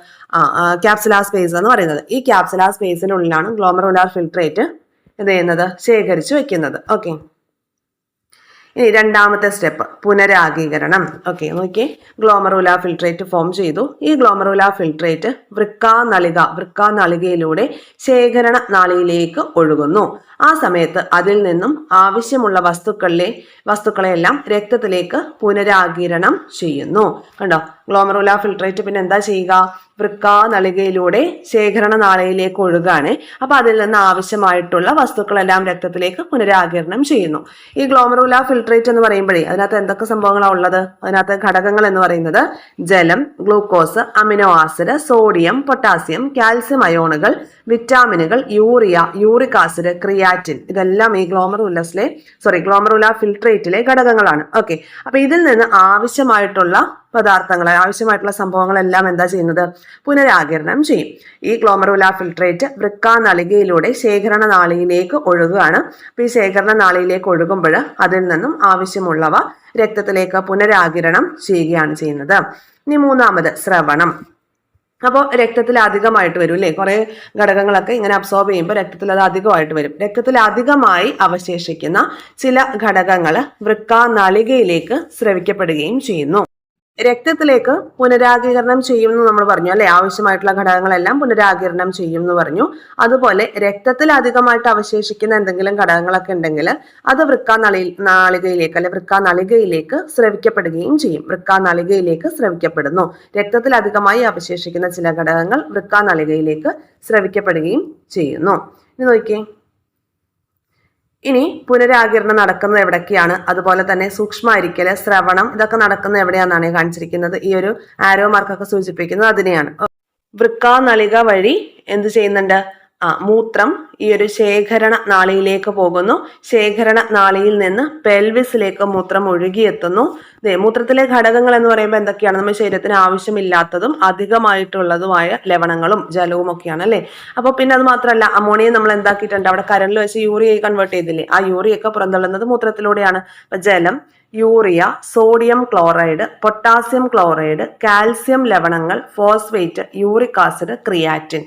ക്യാപ്സുലാർ സ്പേസ് എന്ന് പറയുന്നത്. ഈ ക്യാപ്സുലാർ സ്പേസിനുള്ളിലാണ് ഗ്ലോമറുലാർ ഫിൽട്രേറ്റ് എന്ത് ചെയ്യുന്നത്? ശേഖരിച്ചു വെക്കുന്നത്. ഓക്കെ. ഇനി രണ്ടാമത്തെ സ്റ്റെപ്പ് പുനരാഗീകരണം. ഓക്കെ, നോക്കിയേ. ഗ്ലോമറുലാർ ഫിൽട്രേറ്റ് ഫോം ചെയ്തു. ഈ ഗ്ലോമറുലാർ ഫിൽട്രേറ്റ് വൃക്കാനളികയിലൂടെ ശേഖരണ നാളിയിലേക്ക് ഒഴുകുന്നു. ആ സമയത്ത് അതിൽ നിന്നും ആവശ്യമുള്ള വസ്തുക്കളെല്ലാം രക്തത്തിലേക്ക് പുനരാഗീരണം ചെയ്യുന്നു. കണ്ടോ? ഗ്ലോമറുലാർ ഫിൽട്രേറ്റ് പിന്നെ എന്താ ചെയ്യുക? വൃക്കാനളികയിലൂടെ ശേഖരണ നാളിയിലേക്ക് ഒഴുകാണ്. അപ്പൊ അതിൽ നിന്ന് ആവശ്യമായിട്ടുള്ള വസ്തുക്കളെല്ലാം രക്തത്തിലേക്ക് പുനരാഗീരണം ചെയ്യുന്നു. ഈ ഗ്ലോമറുലാർ ഫിൽട്രേറ്റ് എന്ന് പറയുമ്പോഴേ അതിനകത്ത് എന്തൊക്കെ സംഭവങ്ങളാണ് ഉള്ളത്? അതിനകത്ത് ഘടകങ്ങൾ എന്ന് പറയുന്നത് ജലം, glucose, amino acid, sodium, potassium, calcium അയോണുകൾ, വിറ്റാമിനുകൾ, യൂറിയ, യൂറിക് ആസിഡ്, ക്രിയാറ്റിൻ. ഇതെല്ലാം ഈ ഗ്ലോമറുലാർ ഫിൽട്രേറ്റിലെ ഘടകങ്ങളാണ്. ഓക്കെ. അപ്പൊ ഇതിൽ നിന്ന് ആവശ്യമായിട്ടുള്ള സംഭവങ്ങളെല്ലാം എന്താ ചെയ്യുന്നത്? പുനരാഗിരണം ചെയ്യും. ഈ ഗ്ലോമറുലാർ ഫിൽട്രേറ്റ് വൃക്കാനളികയിലൂടെ ശേഖരണ നാളിയിലേക്ക് ഒഴുകുകയാണ്. അപ്പൊ ഈ ശേഖരണ നാളിയിലേക്ക് ഒഴുകുമ്പോൾ അതിൽ നിന്നും ആവശ്യമുള്ളവ രക്തത്തിലേക്ക് പുനരാഗിരണം ചെയ്യുകയാണ് ചെയ്യുന്നത്. ഇനി മൂന്നാമത് ശ്രവണം. അപ്പോൾ രക്തത്തിൽ അധികമായിട്ട് വരും അല്ലേ? കുറെ ഘടകങ്ങളൊക്കെ ഇങ്ങനെ അബ്സോർബ് ചെയ്യുമ്പോൾ രക്തത്തിൽ അത് അധികമായിട്ട് വരും. രക്തത്തിൽ അധികമായി അവശേഷിക്കുന്ന ചില ഘടകങ്ങൾ വൃക്കാനളികയിലേക്ക് സ്രവിക്കപ്പെടുകയും ചെയ്യുന്നു. രക്തത്തിലേക്ക് പുനരാഗീകരണം ചെയ്യുമെന്ന് നമ്മൾ പറഞ്ഞു അല്ലെ, ആവശ്യമായിട്ടുള്ള ഘടകങ്ങളെല്ലാം പുനരാഗീരണം ചെയ്യും എന്ന് പറഞ്ഞു. അതുപോലെ രക്തത്തിൽ അധികമായിട്ട് അവശേഷിക്കുന്ന എന്തെങ്കിലും ഘടകങ്ങളൊക്കെ ഉണ്ടെങ്കിൽ അത് വൃക്കാനളികയിലേക്ക് സ്രവിക്കപ്പെടുകയും ചെയ്യും. വൃക്കാനളികയിലേക്ക് സ്രവിക്കപ്പെടുന്നു. രക്തത്തിൽ അധികമായി അവശേഷിക്കുന്ന ചില ഘടകങ്ങൾ വൃക്കാനളികയിലേക്ക് സ്രവിക്കപ്പെടുകയും ചെയ്യുന്നു. ഇനി നോക്കിയേ. ഇനി പുനരാഗിരണം നടക്കുന്നത് എവിടൊക്കെയാണ്? അതുപോലെ തന്നെ സൂക്ഷ്മ അരിക്കല്, ശ്രവണം, ഇതൊക്കെ നടക്കുന്നത് എവിടെയാണെന്നാണ് കാണിച്ചിരിക്കുന്നത്. ഈ ഒരു ആരോ മാർക്കൊക്കെ സൂചിപ്പിക്കുന്നത് അതിനെയാണ്. വൃക്കാനളിക വഴി എന്ത് ചെയ്യുന്നുണ്ട്? മൂത്രം ഈ ഒരു ശേഖരണ നാളിയിലേക്ക് പോകുന്നു. ശേഖരണ നാളിയിൽ നിന്ന് പെൽവിസിലേക്ക് മൂത്രം ഒഴുകിയെത്തുന്നു. മൂത്രത്തിലെ ഘടകങ്ങൾ എന്ന് പറയുമ്പോൾ എന്തൊക്കെയാണ്? നമ്മുടെ ശരീരത്തിന് ആവശ്യമില്ലാത്തതും അധികമായിട്ടുള്ളതുമായ ലവണങ്ങളും ജലവും ഒക്കെയാണ് അല്ലെ. അപ്പൊ പിന്നെ അത് മാത്രമല്ല, അമോണിയ നമ്മൾ എന്താക്കിയിട്ടുണ്ട്? അവിടെ കരണ്ടിൽ വെച്ച് യൂറിയയായി കൺവേർട്ട് ചെയ്തില്ലേ? ആ യൂറിയൊക്കെ പുറന്തള്ളുന്നത് മൂത്രത്തിലൂടെയാണ്. അപ്പൊ ജലം, urea, sodium chloride, potassium chloride, calcium ലവണങ്ങൾ, ഫോസ്ഫേറ്റ്, യൂറിക് ആസിഡ്, ക്രിയാറ്റിൻ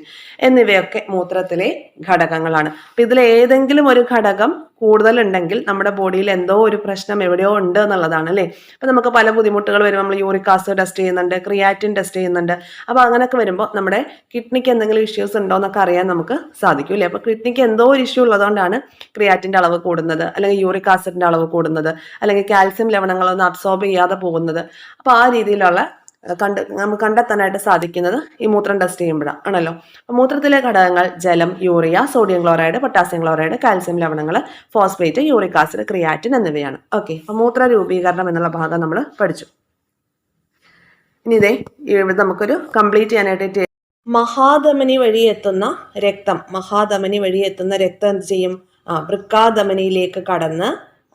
എന്നിവയൊക്കെ മൂത്രത്തിലെ ഘടകങ്ങളാണ്. അപ്പൊ ഇതിൽ ഏതെങ്കിലും ഒരു ഘടകം കൂടുതൽ ഉണ്ടെങ്കിൽ നമ്മുടെ ബോഡിയിൽ എന്തോ ഒരു പ്രശ്നം എവിടെയോ ഉണ്ട് എന്നുള്ളതാണ് അല്ലേ. അപ്പൊ നമുക്ക് പല ബുദ്ധിമുട്ടുകൾ വരും. നമ്മൾ യൂറിക് ആസിഡ് ടെസ്റ്റ് ചെയ്യുന്നുണ്ട്, ക്രിയാറ്റിൻ ടെസ്റ്റ് ചെയ്യുന്നുണ്ട്. അപ്പൊ അങ്ങനെയൊക്കെ വരുമ്പോൾ നമ്മുടെ കിഡ്നിക്ക് എന്തെങ്കിലും ഇഷ്യൂസ് ഉണ്ടോ എന്നൊക്കെ അറിയാൻ നമുക്ക് സാധിക്കും അല്ലേ. അപ്പൊ കിഡ്നിക്ക് എന്തോ ഒരു ഇഷ്യൂ ഉള്ളതുകൊണ്ടാണ് ക്രിയാറ്റിന്റെ അളവ് കൂടുന്നത്, അല്ലെങ്കിൽ യൂറിക് ആസിഡിന്റെ അളവ് കൂടുന്നത്, അല്ലെങ്കിൽ കാൽസ്യം ലവണങ്ങളൊന്നും അബ്സോർബ് ചെയ്യാതെ പോകുന്നത്. അപ്പൊ ആ രീതിയിലുള്ള നമുക്ക് കണ്ടെത്താനായിട്ട് സാധിക്കുന്നത് ഈ മൂത്രം ടെസ്റ്റ് ചെയ്യുമ്പോഴാണ് ആണല്ലോ. മൂത്രത്തിലെ ഘടകങ്ങൾ ജലം, urea, sodium chloride, potassium chloride, calcium ലവണങ്ങൾ, ഫോസ്ഫേറ്റ്, യൂറിക് ആസിഡ്, ക്രിയാറ്റിൻ എന്നിവയാണ്. ഓക്കെ. അപ്പൊ മൂത്ര രൂപീകരണം എന്നുള്ള ഭാഗം നമ്മൾ പഠിച്ചു. ഇനി ഇതേ ഇവിടെ നമുക്കൊരു കംപ്ലീറ്റ് ചെയ്യാനായിട്ട് മഹാധമനി വഴി എത്തുന്ന രക്തം എന്ത് ചെയ്യും? വൃക്കാധമനിയിലേക്ക് കടന്ന്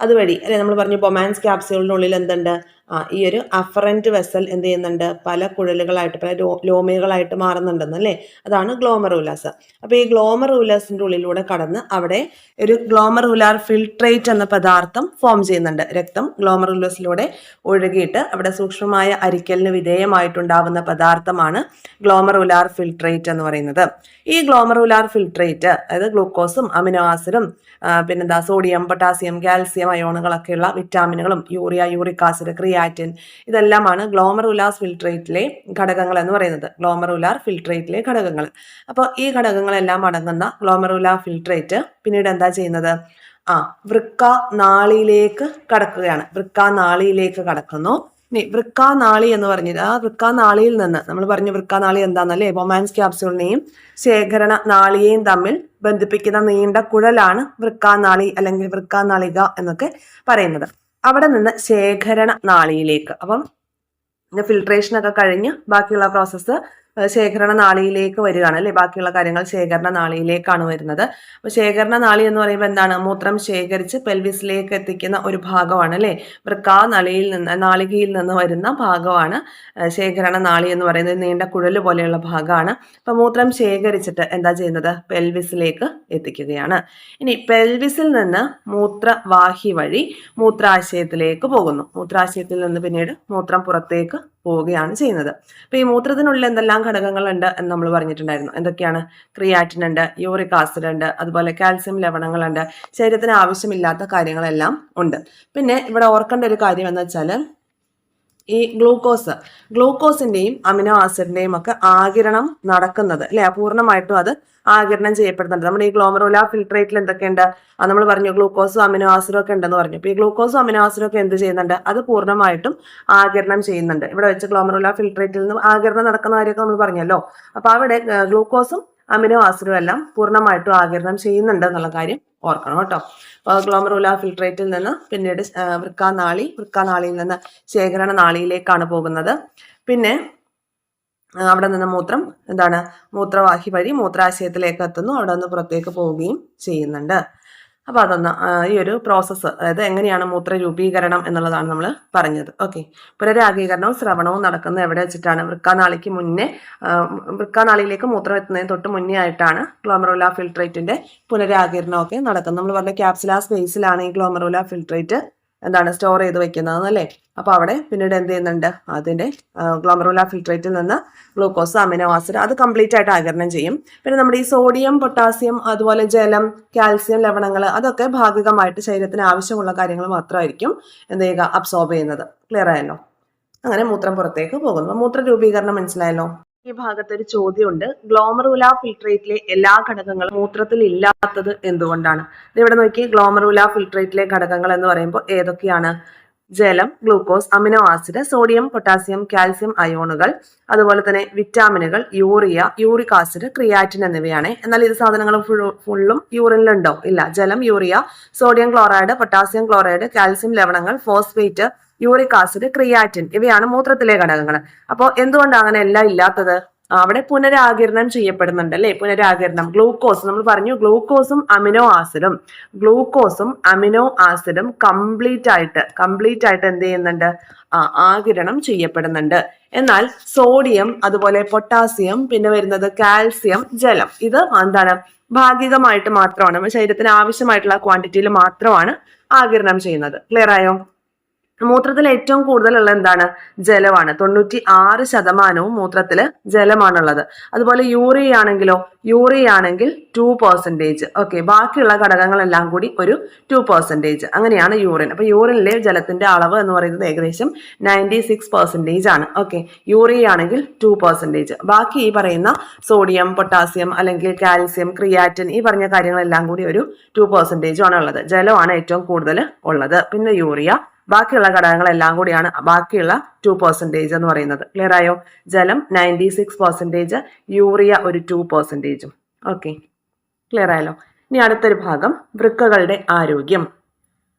അതുവഴി അല്ലെ, നമ്മൾ പറഞ്ഞു ബൊമാൻസ് ക്യാപ്സ്യൂളിനുള്ളിൽ എന്തുണ്ട്? ഈ ഒരു അഫറന്റ് വെസൽ എന്ത് ചെയ്യുന്നുണ്ട്? പല കുഴലുകളായിട്ട്, പല ലോമികളായിട്ട് മാറുന്നുണ്ടെന്ന് അല്ലേ, അതാണ് ഗ്ലോമറുലാസ്. അപ്പോൾ ഈ ഗ്ലോമറുലാസിന്റെ ഉള്ളിലൂടെ കടന്ന് അവിടെ ഒരു ഗ്ലോമറുലാർ ഫിൽട്രേറ്റ് എന്ന പദാർത്ഥം ഫോം ചെയ്യുന്നുണ്ട്. രക്തം ഗ്ലോമറുലാസിലൂടെ ഒഴുകിയിട്ട് അവിടെ സൂക്ഷ്മമായ അരിക്കലിന് വിധേയമായിട്ടുണ്ടാവുന്ന പദാർത്ഥമാണ് ഗ്ലോമറുലാർ ഫിൽട്രേറ്റ് എന്ന് പറയുന്നത്. ഈ ഗ്ലോമറുലാർ ഫിൽട്രേറ്റ് അതായത് ഗ്ലൂക്കോസും അമിനോ ആസിഡും പിന്നെന്താ സോഡിയം, പൊട്ടാസ്യം, കാൽസ്യം അയോണുകളൊക്കെയുള്ള വിറ്റാമിനുകളും യൂറിയ, യൂറിക് ആസിഡ്, ക്രിയാറ്റിൻ ഇതെല്ലാമാണ് ഗ്ലോമറുലാർ ഫിൽട്രേറ്റിലെ ഘടകങ്ങൾ എന്ന് പറയുന്നത്. ഗ്ലോമറുലാർ ഫിൽട്രേറ്റിലെ ഘടകങ്ങൾ. അപ്പോൾ ഈ ഘടകങ്ങളെല്ലാം അടങ്ങുന്ന ഗ്ലോമറുലാർ ഫിൽട്രേറ്റ് പിന്നീട് എന്താ ചെയ്യുന്നത്? വൃക്കനാളിയിലേക്ക് കടക്കുകയാണ്. വൃക്കനാളിയിലേക്ക് കടക്കുന്നു. ഇനി വൃക്കാനാളി എന്ന് പറഞ്ഞത് ആ വൃക്കാനാളിയിൽ നിന്ന് നമ്മൾ പറഞ്ഞു വൃക്കാനാളി എന്താണെന്നല്ലേ, ബൊമാൻസ് ക്യാപ്സ്യൂളിനെയും ശേഖരണ നാളിയെയും തമ്മിൽ ബന്ധിപ്പിക്കുന്ന നീണ്ട കുഴലാണ് വൃക്കാനാളി അല്ലെങ്കിൽ വൃക്കാനാളിക എന്നൊക്കെ പറയുന്നത്. അവിടെ നിന്ന് ശേഖരണ നാളിയിലേക്ക്, അപ്പം ഫിൽട്രേഷൻ ഒക്കെ കഴിഞ്ഞ് ബാക്കിയുള്ള പ്രോസസ്സ് ശേഖരണ നാളിയിലേക്ക് വരികയാണ് അല്ലെ, ബാക്കിയുള്ള കാര്യങ്ങൾ ശേഖരണ നാളിയിലേക്കാണ് വരുന്നത്. അപ്പോൾ ശേഖരണ നാളി എന്ന് പറയുമ്പോൾ എന്താണ്? മൂത്രം ശേഖരിച്ച് പെൽവിസിലേക്ക് എത്തിക്കുന്ന ഒരു ഭാഗമാണ് അല്ലെ, നാളികയിൽ നിന്ന് വരുന്ന ഭാഗമാണ് ശേഖരണ നാളി എന്ന് പറയുന്നത്. നീണ്ട കുഴല് പോലെയുള്ള ഭാഗമാണ്. അപ്പോൾ മൂത്രം ശേഖരിച്ചിട്ട് എന്താ ചെയ്യുന്നത്? പെൽവിസിലേക്ക് എത്തിക്കുകയാണ്. ഇനി പെൽവിസിൽ നിന്ന് മൂത്രവാഹി വഴി മൂത്രാശയത്തിലേക്ക് പോകുന്നു. മൂത്രാശയത്തിൽ നിന്ന് പിന്നീട് മൂത്രം പുറത്തേക്ക് പോവുകയാണ് ചെയ്യുന്നത്. അപ്പൊ ഈ മൂത്രത്തിനുള്ളിൽ എന്തെല്ലാം ഘടകങ്ങളുണ്ട് എന്ന് നമ്മൾ പറഞ്ഞിട്ടുണ്ടായിരുന്നു. എന്തൊക്കെയാണ്? ക്രിയാറ്റിൻ ഉണ്ട്, യൂറിക് ആസിഡ് ഉണ്ട്, അതുപോലെ കാൽസ്യം ലവണങ്ങളുണ്ട്. ശരീരത്തിന് ആവശ്യമില്ലാത്ത കാര്യങ്ങളെല്ലാം ഉണ്ട്. പിന്നെ ഇവിടെ ഓർക്കേണ്ട ഒരു കാര്യം എന്ന് വെച്ചാൽ ഈ ഗ്ലൂക്കോസിന്റെയും അമിനോ ആസിഡിന്റെയും ഒക്കെ ആഗിരണം നടക്കുന്നത് അല്ലെ, പൂർണ്ണമായിട്ടും അത് ആഗിരണം ചെയ്യപ്പെടുന്നുണ്ട്. നമ്മുടെ ഈ ഗ്ലോമറുലാർ ഫിൽട്രേറ്റിൽ എന്തൊക്കെയുണ്ട്? നമ്മൾ പറഞ്ഞു ഗ്ലൂക്കോസും അമിനോ ആസിഡും ഒക്കെ ഉണ്ടെന്ന് പറഞ്ഞു. അപ്പോൾ ഈ ഗ്ലൂക്കോസും അമിനോ ആസിഡും ഒക്കെ എന്ത് ചെയ്യുന്നുണ്ട്? അത് പൂർണ്ണമായിട്ടും ആഗിരണം ചെയ്യുന്നുണ്ട്. ഇവിടെ വെച്ച് ഗ്ലോമറുലാർ ഫിൽട്രേറ്റിൽ നിന്ന് ആഗിരണം നടക്കുന്ന കാര്യമൊക്കെ നമ്മൾ പറഞ്ഞല്ലോ. അപ്പോൾ അവിടെ ഗ്ലൂക്കോസും അമിനോ ആസിഡും എല്ലാം പൂർണ്ണമായിട്ടും ആഗിരണം ചെയ്യുന്നുണ്ട് എന്നുള്ള കാര്യം ഓർക്കണം കേട്ടോ. അപ്പോൾ ഗ്ലോമറുലാർ ഫിൽട്രേറ്റിൽ നിന്ന് പിന്നീട് വൃക്കാനാളിയിൽ നിന്ന് ശേഖരണ നാളിയിലേക്കാണ് പോകുന്നത്. പിന്നെ അവിടെ നിന്ന് മൂത്രം മൂത്രവാഹി വഴി മൂത്രാശയത്തിലേക്ക് എത്തുന്നു. അവിടെ നിന്ന് പുറത്തേക്ക് പോവുകയും ചെയ്യുന്നുണ്ട്. അപ്പോൾ അതൊന്ന് ഈ ഒരു പ്രോസസ്സ്, അതായത് എങ്ങനെയാണ് മൂത്ര രൂപീകരണം എന്നുള്ളതാണ് നമ്മൾ പറഞ്ഞത്. ഓക്കെ, പുനരാഗീകരണവും സ്രവണവും നടക്കുന്നത് എവിടെ വെച്ചിട്ടാണ്? വൃക്കാനാളിയിലേക്ക് മൂത്രം എത്തുന്നതിന് തൊട്ട് മുന്നേ ആയിട്ടാണ് ഗ്ലോമറുലാർ ഫിൽട്രേറ്റിന്റെ പുനരാഗീരണമൊക്കെ നടക്കുന്നത്. നമ്മൾ പറഞ്ഞ ക്യാപ്സുലാർ സ്പേസിലാണ് ഈ ഗ്ലോമറുലാർ ഫിൽട്രേറ്റ് സ്റ്റോർ ചെയ്ത് വെക്കുന്നത് അല്ലേ. അപ്പോൾ അവിടെ പിന്നീട് എന്ത് ചെയ്യുന്നുണ്ട്? അതിന്റെ ഗ്ലോമറുലാർ ഫിൽട്രേറ്റിൽ നിന്ന് ഗ്ലൂക്കോസ്, അമിനോ ആസിഡ് അത് കംപ്ലീറ്റ് ആയിട്ട് ആഗിരണം ചെയ്യും. പിന്നെ നമ്മുടെ ഈ സോഡിയം, പൊട്ടാസ്യം, അതുപോലെ ജലം, കാൽസ്യം ലവണങ്ങൾ അതൊക്കെ ഭാഗികമായിട്ട് ശരീരത്തിന് ആവശ്യമുള്ള കാര്യങ്ങൾ മാത്രമായിരിക്കും എന്ത് ചെയ്യുക? അബ്സോർബ് ചെയ്യുന്നത്. ക്ലിയർ ആയല്ലോ? അങ്ങനെ മൂത്രം പുറത്തേക്ക് പോകുന്നു. മൂത്ര രൂപീകരണം മനസ്സിലായല്ലോ? ഈ ഭാഗത്ത് ഒരു ചോദ്യമുണ്ട്. ഗ്ലോമറുലാർ ഫിൽട്രേറ്റിലെ എല്ലാ ഘടകങ്ങളും മൂത്രത്തിൽ ഇല്ലാത്തത് എന്തുകൊണ്ടാണ്? ഇവിടെ നോക്കി, ഗ്ലോമറുലാർ ഫിൽട്രേറ്റിലെ ഘടകങ്ങൾ എന്ന് പറയുമ്പോൾ ഏതൊക്കെയാണ്? ജലം, glucose, amino acid, sodium, potassium, calcium അയോണുകൾ, അതുപോലെ തന്നെ വിറ്റാമിനുകൾ, യൂറിയ, യൂറിക് ആസിഡ്, ക്രിയാറ്റിൻ എന്നിവയാണ്. എന്നാൽ ഇത് സാധനങ്ങൾ ഫുള്ളും യൂറിനിലുണ്ടോ? ഇല്ല. ജലം, urea, sodium chloride, potassium chloride, calcium ലവണങ്ങൾ, ഫോസ്ഫേറ്റ്, യൂറിക് ആസിഡ്, ക്രിയാറ്റിൻ ഇവയാണ് മൂത്രത്തിലെ ഘടകങ്ങൾ. അപ്പോൾ എന്തുകൊണ്ടാണ് അങ്ങനെ എല്ലാം ഇല്ലാത്തത്? അവിടെ പുനരാഗിരണം ചെയ്യപ്പെടുന്നുണ്ട് അല്ലെ. പുനരാഗിരണം ഗ്ലൂക്കോസ് നമ്മൾ പറഞ്ഞു, ഗ്ലൂക്കോസും അമിനോ ആസിഡും കംപ്ലീറ്റ് ആയിട്ട് എന്ത് ചെയ്യുന്നുണ്ട്? ആഗിരണം ചെയ്യപ്പെടുന്നുണ്ട്. എന്നാൽ സോഡിയം, അതുപോലെ പൊട്ടാസ്യം, പിന്നെ വരുന്നത് കാൽസ്യം, ജലം ഇത് ഭാഗികമായിട്ട് മാത്രമാണ്, നമ്മുടെ ശരീരത്തിന് ആവശ്യമായിട്ടുള്ള ക്വാണ്ടിറ്റിയിൽ മാത്രമാണ് ആഗിരണം ചെയ്യുന്നത്. ക്ലിയർ ആയോ? മൂത്രത്തിൽ ഏറ്റവും കൂടുതലുള്ള ജലമാണ്. 96% മൂത്രത്തില് ജലമാണുള്ളത്. അതുപോലെ യൂറിയ ആണെങ്കിൽ 2%. ഓക്കെ, ബാക്കിയുള്ള ഘടകങ്ങളെല്ലാം കൂടി ഒരു 2%. അങ്ങനെയാണ് യൂറിൻ. അപ്പൊ യൂറിനിലെ ജലത്തിന്റെ അളവ് എന്ന് പറയുന്നത് ഏകദേശം 96% ആണ്. ഓക്കെ, യൂറിയ ആണെങ്കിൽ 2%. ബാക്കി ഈ പറയുന്ന സോഡിയം, പൊട്ടാസ്യം അല്ലെങ്കിൽ കാൽസ്യം, ക്രിയാറ്റിൻ ഈ പറഞ്ഞ കാര്യങ്ങളെല്ലാം കൂടി ഒരു 2% ആണ് ഉള്ളത്. ജലമാണ് ഏറ്റവും കൂടുതൽ ഉള്ളത്. പിന്നെ യൂറിയ, ബാക്കിയുള്ള ഘടകങ്ങളെല്ലാം കൂടിയാണ് ബാക്കിയുള്ള 2% എന്ന് പറയുന്നത്. ക്ലിയർ ആയോ? ജലം 96%, യൂറിയ ഒരു 2%. ഓക്കെ, ക്ലിയർ ആയല്ലോ? ഇനി അടുത്തൊരു ഭാഗം, വൃക്കകളുടെ ആരോഗ്യം.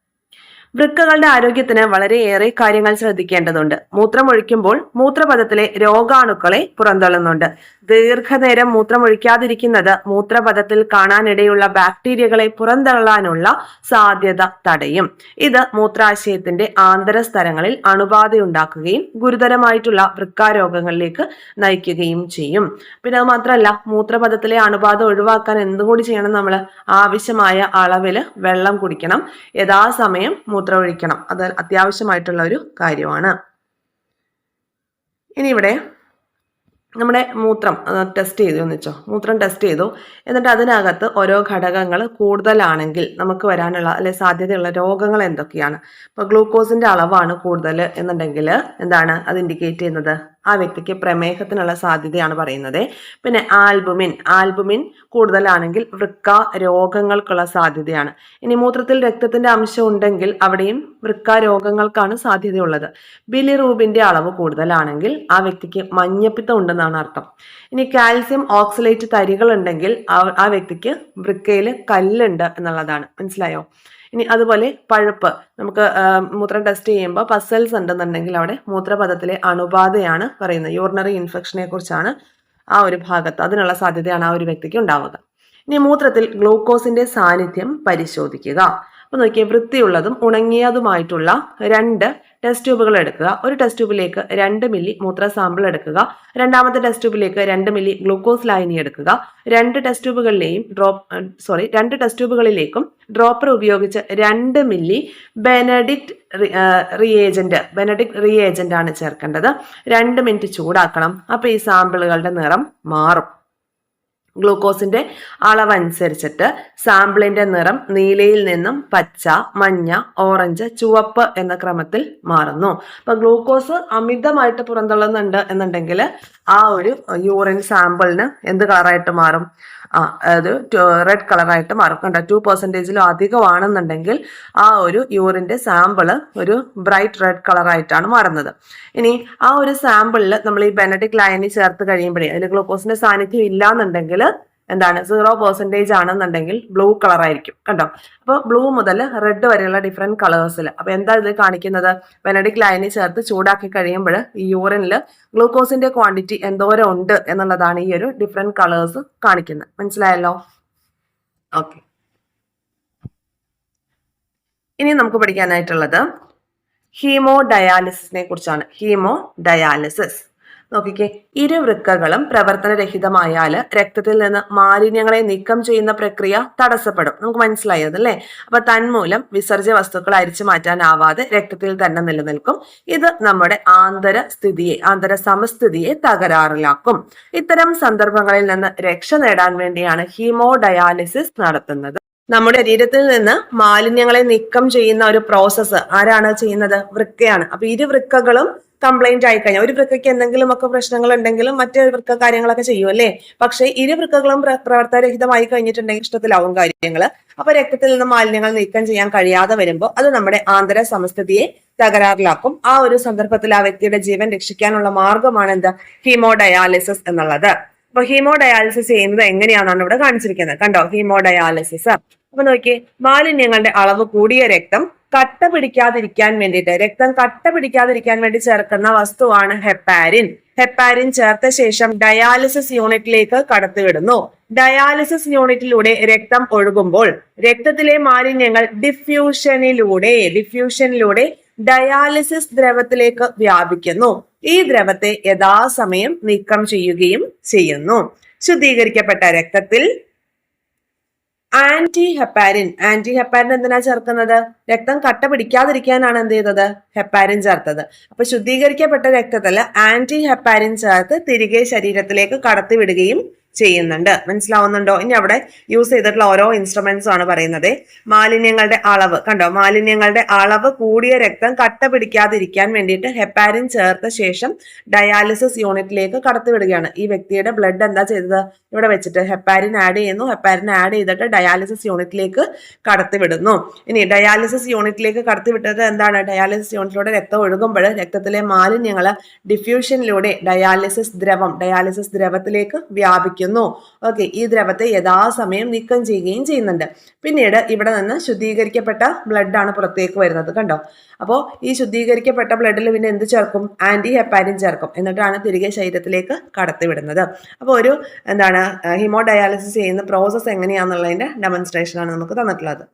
വൃക്കകളുടെ ആരോഗ്യത്തിന് വളരെയേറെ കാര്യങ്ങൾ ശ്രദ്ധിക്കേണ്ടതുണ്ട്. മൂത്രമൊഴിക്കുമ്പോൾ മൂത്രപഥത്തിലെ രോഗാണുക്കളെ പുറന്തള്ളുന്നുണ്ട്. ദീർഘനേരം മൂത്രമൊഴിക്കാതിരിക്കുന്നത് മൂത്രപഥത്തിൽ കാണാനിടയുള്ള ബാക്ടീരിയകളെ പുറന്തള്ളാനുള്ള സാധ്യത തടയും. ഇത് മൂത്രാശയത്തിന്റെ ആന്തരസ്തരങ്ങളിൽ അണുബാധയുണ്ടാക്കുകയും ഗുരുതരമായിട്ടുള്ള വൃക്കാരോഗങ്ങളിലേക്ക് നയിക്കുകയും ചെയ്യും. പിന്നെ അത് മാത്രമല്ല, മൂത്രപഥത്തിലെ അണുബാധ ഒഴിവാക്കാൻ എന്തും കൂടി ചെയ്യണം, നമ്മൾ ആവശ്യമായ അളവിൽ വെള്ളം കുടിക്കണം, യഥാസമയം മൂത്രമൊഴിക്കണം. അത് അത്യാവശ്യമായിട്ടുള്ള ഒരു കാര്യമാണ്. ഇനി ഇവിടെ നമ്മുടെ മൂത്രം ടെസ്റ്റ് ചെയ്തു എന്ന് വെച്ചോ, മൂത്രം ടെസ്റ്റ് ചെയ്തു, എന്നിട്ട് അതിനകത്ത് ഓരോ ഘടകങ്ങൾ കൂടുതലാണെങ്കിൽ നമുക്ക് വരാനുള്ള അല്ലെ സാധ്യതയുള്ള രോഗങ്ങൾ എന്തൊക്കെയാണ്. ഇപ്പോൾ ഗ്ലൂക്കോസിന്റെ അളവാണ് കൂടുതൽ എന്നുണ്ടെങ്കിൽ എന്താണ് അത് ഇൻഡിക്കേറ്റ് ചെയ്യുന്നത്? ആ വ്യക്തിക്ക് പ്രമേഹത്തിനുള്ള സാധ്യതയാണ് പറയുന്നത്. പിന്നെ ആൽബുമിൻ കൂടുതലാണെങ്കിൽ വൃക്ക രോഗങ്ങൾക്കുള്ള സാധ്യതയാണ്. ഇനി മൂത്രത്തിൽ രക്തത്തിന്റെ അംശം ഉണ്ടെങ്കിൽ അവിടെയും വൃക്ക രോഗങ്ങൾക്കാണ് സാധ്യതയുള്ളത്. ബിലിറൂബിന്റെ അളവ് കൂടുതലാണെങ്കിൽ ആ വ്യക്തിക്ക് മഞ്ഞപ്പിത്തം ഉണ്ടെന്നാണ് അർത്ഥം. ഇനി കാൽസ്യം ഓക്സലേറ്റ് തരികൾ ഉണ്ടെങ്കിൽ ആ വ്യക്തിക്ക് വൃക്കയിൽ കല്ലുണ്ട് എന്നുള്ളതാണ്. മനസ്സിലായോ? ഇനി അതുപോലെ പഴുപ്പ്, നമുക്ക് മൂത്രം ടെസ്റ്റ് ചെയ്യുമ്പോൾ പസൽസ് ഉണ്ടെന്നുണ്ടെങ്കിൽ അവിടെ മൂത്രപഥത്തിലെ അണുബാധയാണ് പറയുന്നത്. യൂറിനറി ഇൻഫെക്ഷനെ കുറിച്ചാണ് ആ ഒരു ഭാഗത്ത്, അതിനുള്ള സാധ്യതയാണ് ആ ഒരു വ്യക്തിക്ക് ഉണ്ടാവുക. ഇനി മൂത്രത്തിൽ ഗ്ലൂക്കോസിന്റെ സാന്നിധ്യം പരിശോധിക്കുക. അപ്പൊ നോക്കിയാൽ വൃത്തിയുള്ളതും ഉണങ്ങിയതുമായിട്ടുള്ള 2 ടെസ്റ്റ് ട്യൂബുകൾ എടുക്കുക. ഒരു ടെസ്റ്റ് ട്യൂബിലേക്ക് 2 മില്ലി മൂത്ര സാമ്പിൾ എടുക്കുക. രണ്ടാമത്തെ ടെസ്റ്റ് ട്യൂബിലേക്ക് 2 മില്ലി ഗ്ലൂക്കോസ് ലായനി എടുക്കുക. 2 ടെസ്റ്റ് ട്യൂബുകളിലേക്കും ഡ്രോപ്പർ ഉപയോഗിച്ച് 2 മില്ലി ബെനഡിക്ട് റിയേജന്റ് ആണ് ചേർക്കേണ്ടത്. 2 മിനിറ്റ് ചൂടാക്കണം. അപ്പൊ ഈ സാമ്പിളുകളുടെ നിറം മാറും. ഗ്ലൂക്കോസിന്റെ അളവനുസരിച്ചിട്ട് സാമ്പിളിന്റെ നിറം നീലയിൽ നിന്നും പച്ച, മഞ്ഞ, ഓറഞ്ച്, ചുവപ്പ് എന്ന ക്രമത്തിൽ മാറുന്നു. അപ്പൊ ഗ്ലൂക്കോസ് അമിതമായിട്ട് പുറന്തള്ളുന്നുണ്ട് എന്നുണ്ടെങ്കിൽ ആ ഒരു യൂറിൻ സാമ്പിളിന് എന്ത് കളറായിട്ട് മാറും? അത് റെഡ് കളറായിട്ട് മാറും. കണ്ടോ, 2% അധികമാണെന്നുണ്ടെങ്കിൽ ആ ഒരു യൂറിന്റെ സാമ്പിള് ഒരു ബ്രൈറ്റ് റെഡ് കളറായിട്ടാണ് മാറുന്നത്. ഇനി ആ ഒരു സാമ്പിളിൽ നമ്മൾ ഈ ബെനഡിക്ട് ലയനി ചേർത്ത് കഴിയുമ്പോഴേ അതിൽ ഗ്ലൂക്കോസിന്റെ സാന്നിധ്യം ഇല്ലാന്നുണ്ടെങ്കിൽ എന്താണ് 0% ആണെന്നുണ്ടെങ്കിൽ ബ്ലൂ കളർ ആയിരിക്കും. കണ്ടോ, അപ്പോൾ ബ്ലൂ മുതൽ റെഡ് വരെയുള്ള ഡിഫറെന്റ് കളേഴ്സിൽ. അപ്പൊ എന്താ ഇത് കാണിക്കുന്നത്? ബെനഡിക്ട് ലയനി ചേർത്ത് ചൂടാക്കി കഴിയുമ്പോൾ ഈ യൂറിനിൽ ഗ്ലൂക്കോസിന്റെ ക്വാണ്ടിറ്റി എന്തോരം ഉണ്ട് എന്നുള്ളതാണ് ഈ ഒരു ഡിഫറെന്റ് കളേഴ്സ് കാണിക്കുന്നത്. മനസ്സിലായല്ലോ? ഓക്കെ, ഇനി നമുക്ക് പഠിക്കാനായിട്ടുള്ളത് ഹീമോഡയാലിസിസിനെ കുറിച്ചാണ്. ഹീമോഡയാലിസിസ് നോക്കിക്കേ, ഇരുവൃക്കകളും പ്രവർത്തനരഹിതമായാൽ രക്തത്തിൽ നിന്ന് മാലിന്യങ്ങളെ നീക്കം ചെയ്യുന്ന പ്രക്രിയ തടസ്സപ്പെടും. നമുക്ക് മനസ്സിലായതല്ലേ? അപ്പൊ തന്മൂലം വിസർജ്യ വസ്തുക്കൾ അരിച്ചു മാറ്റാനാവാതെ രക്തത്തിൽ തന്നെ നിലനിൽക്കും. ഇത് നമ്മുടെ ആന്തര സമസ്ഥിതിയെ തകരാറിലാക്കും. ഇത്തരം സന്ദർഭങ്ങളിൽ നിന്ന് രക്ഷ നേടാൻ വേണ്ടിയാണ് ഹീമോഡയാലിസിസ് നടത്തുന്നത്. നമ്മുടെ ശരീരത്തിൽ നിന്ന് മാലിന്യങ്ങളെ നീക്കം ചെയ്യുന്ന ഒരു പ്രോസസ്സ് ആരാണ് ചെയ്യുന്നത്? വൃക്കയാണ്. അപ്പൊ ഇരുവൃക്കകളും കംപ്ലൈന്റ് ആയി കഴിഞ്ഞാൽ, ഒരു വൃക്കയ്ക്ക് എന്തെങ്കിലുമൊക്കെ പ്രശ്നങ്ങൾ ഉണ്ടെങ്കിലും മറ്റേ വൃക്ക കാര്യങ്ങളൊക്കെ ചെയ്യും അല്ലേ? പക്ഷെ ഇരുവൃക്കകളും പ്രവർത്തനരഹിതമായി കഴിഞ്ഞിട്ടുണ്ടെങ്കിൽ ഇഷ്ടത്തിലാവും കാര്യങ്ങൾ. അപ്പൊ രക്തത്തിൽ നിന്ന് മാലിന്യങ്ങൾ നീക്കം ചെയ്യാൻ കഴിയാതെ വരുമ്പോൾ അത് നമ്മുടെ ആന്തര സമസ്ഥിതിയെ തകരാറിലാക്കും. ആ ഒരു സന്ദർഭത്തിൽ ആ വ്യക്തിയുടെ ജീവൻ രക്ഷിക്കാനുള്ള മാർഗമാണ് എന്ത്? ഹീമോഡയാലിസിസ് എന്നുള്ളത്. അപ്പൊ ഹീമോഡയാലിസിസ് ചെയ്യുന്നത് എങ്ങനെയാണെന്നാണ് ഇവിടെ കാണിച്ചിരിക്കുന്നത്. കണ്ടോ, ഹീമോഡയാലിസിസ്. അപ്പൊ നോക്കിയേ, മാലിന്യങ്ങളുടെ അളവ് കൂടിയ രക്തം കട്ട പിടിക്കാതിരിക്കാൻ വേണ്ടിയിട്ട്, രക്തം കട്ട പിടിക്കാതിരിക്കാൻ വേണ്ടി ചേർക്കുന്ന വസ്തുവാണ് ഹെപ്പാരിൻ. ഹെപ്പാരിൻ ചേർത്ത ശേഷം ഡയാലിസിസ് യൂണിറ്റിലേക്ക് കടത്തിവിടുന്നു. ഡയാലിസിസ് യൂണിറ്റിലൂടെ രക്തം ഒഴുകുമ്പോൾ രക്തത്തിലെ മാലിന്യങ്ങൾ ഡിഫ്യൂഷനിലൂടെ ഡയാലിസിസ് ദ്രവത്തിലേക്ക് വ്യാപിക്കുന്നു. ഈ ദ്രവത്തെ യഥാസമയം നീക്കം ചെയ്യുകയും ചെയ്യുന്നു. ശുദ്ധീകരിക്കപ്പെട്ട രക്തത്തിൽ ആന്റി ഹെപ്പാരിൻ എന്തിനാ ചേർക്കുന്നത്? രക്തം കട്ട പിടിക്കാതിരിക്കാനാണ് എന്ത് ചെയ്തത്? ഹെപ്പാരിൻ ചേർത്തത്. അപ്പൊ ശുദ്ധീകരിക്കപ്പെട്ട രക്തത്തിൽ ആന്റി ഹെപ്പാരിൻ ചേർത്ത് തിരികെ ശരീരത്തിലേക്ക് കടത്തിവിടുകയും ചെയ്യുന്നുണ്ട്. മനസ്സിലാവുന്നുണ്ടോ? ഇനി അവിടെ യൂസ് ചെയ്തിട്ടുള്ള ഓരോ ഇൻസ്ട്രുമെന്റ്സും ആണ് പറയുന്നത്. മാലിന്യങ്ങളുടെ അളവ് കണ്ടോ, മാലിന്യങ്ങളുടെ അളവ് കൂടിയ രക്തം കട്ട പിടിക്കാതിരിക്കാൻ വേണ്ടിയിട്ട് ഹെപ്പാരിൻ ചേർത്ത ശേഷം ഡയാലിസിസ് യൂണിറ്റിലേക്ക് കടത്തിവിടുകയാണ്. ഈ വ്യക്തിയുടെ ബ്ലഡ് എന്താ ചെയ്തത്? ഇവിടെ വെച്ചിട്ട് ഹെപ്പാരിൻ ആഡ് ചെയ്യുന്നു. ഹെപ്പാരിൻ ആഡ് ചെയ്തിട്ട് ഡയാലിസിസ് യൂണിറ്റിലേക്ക് കടത്തിവിടുന്നു. ഇനി ഡയാലിസിസ് യൂണിറ്റിലേക്ക് കടത്തിവിട്ടത് എന്താണ്? ഡയാലിസിസ് യൂണിറ്റിലൂടെ രക്തം ഒഴുകുമ്പോൾ രക്തത്തിലെ മാലിന്യങ്ങൾ ഡിഫ്യൂഷനിലൂടെ ഡയാലിസിസ് ദ്രവത്തിലേക്ക് വ്യാപിക്കും. സഹായിക്കുന്നു. ഓക്കെ, ഈ ദ്രവത്തെ യഥാസമയം നീക്കം ചെയ്യുകയും ചെയ്യുന്നുണ്ട്. പിന്നീട് ഇവിടെ നിന്ന് ശുദ്ധീകരിക്കപ്പെട്ട ബ്ലഡ് ആണ് പുറത്തേക്ക് വരുന്നത്. കണ്ടോ? അപ്പോൾ ഈ ശുദ്ധീകരിക്കപ്പെട്ട ബ്ലഡിൽ പിന്നെ എന്ത് ചേർക്കും? ആന്റി ഹെപ്പാരിൻ ചേർക്കും. എന്നിട്ടാണ് തിരികെ ശരീരത്തിലേക്ക് കടത്തിവിടുന്നത്. അപ്പോൾ ഒരു ഹീമോഡയാലിസിസ് ചെയ്യുന്ന പ്രോസസ്സ് എങ്ങനെയാണെന്നുള്ളതിന്റെ ഡെമോൺസ്ട്രേഷൻ ആണ് നമുക്ക് തന്നിട്ടുള്ളത്.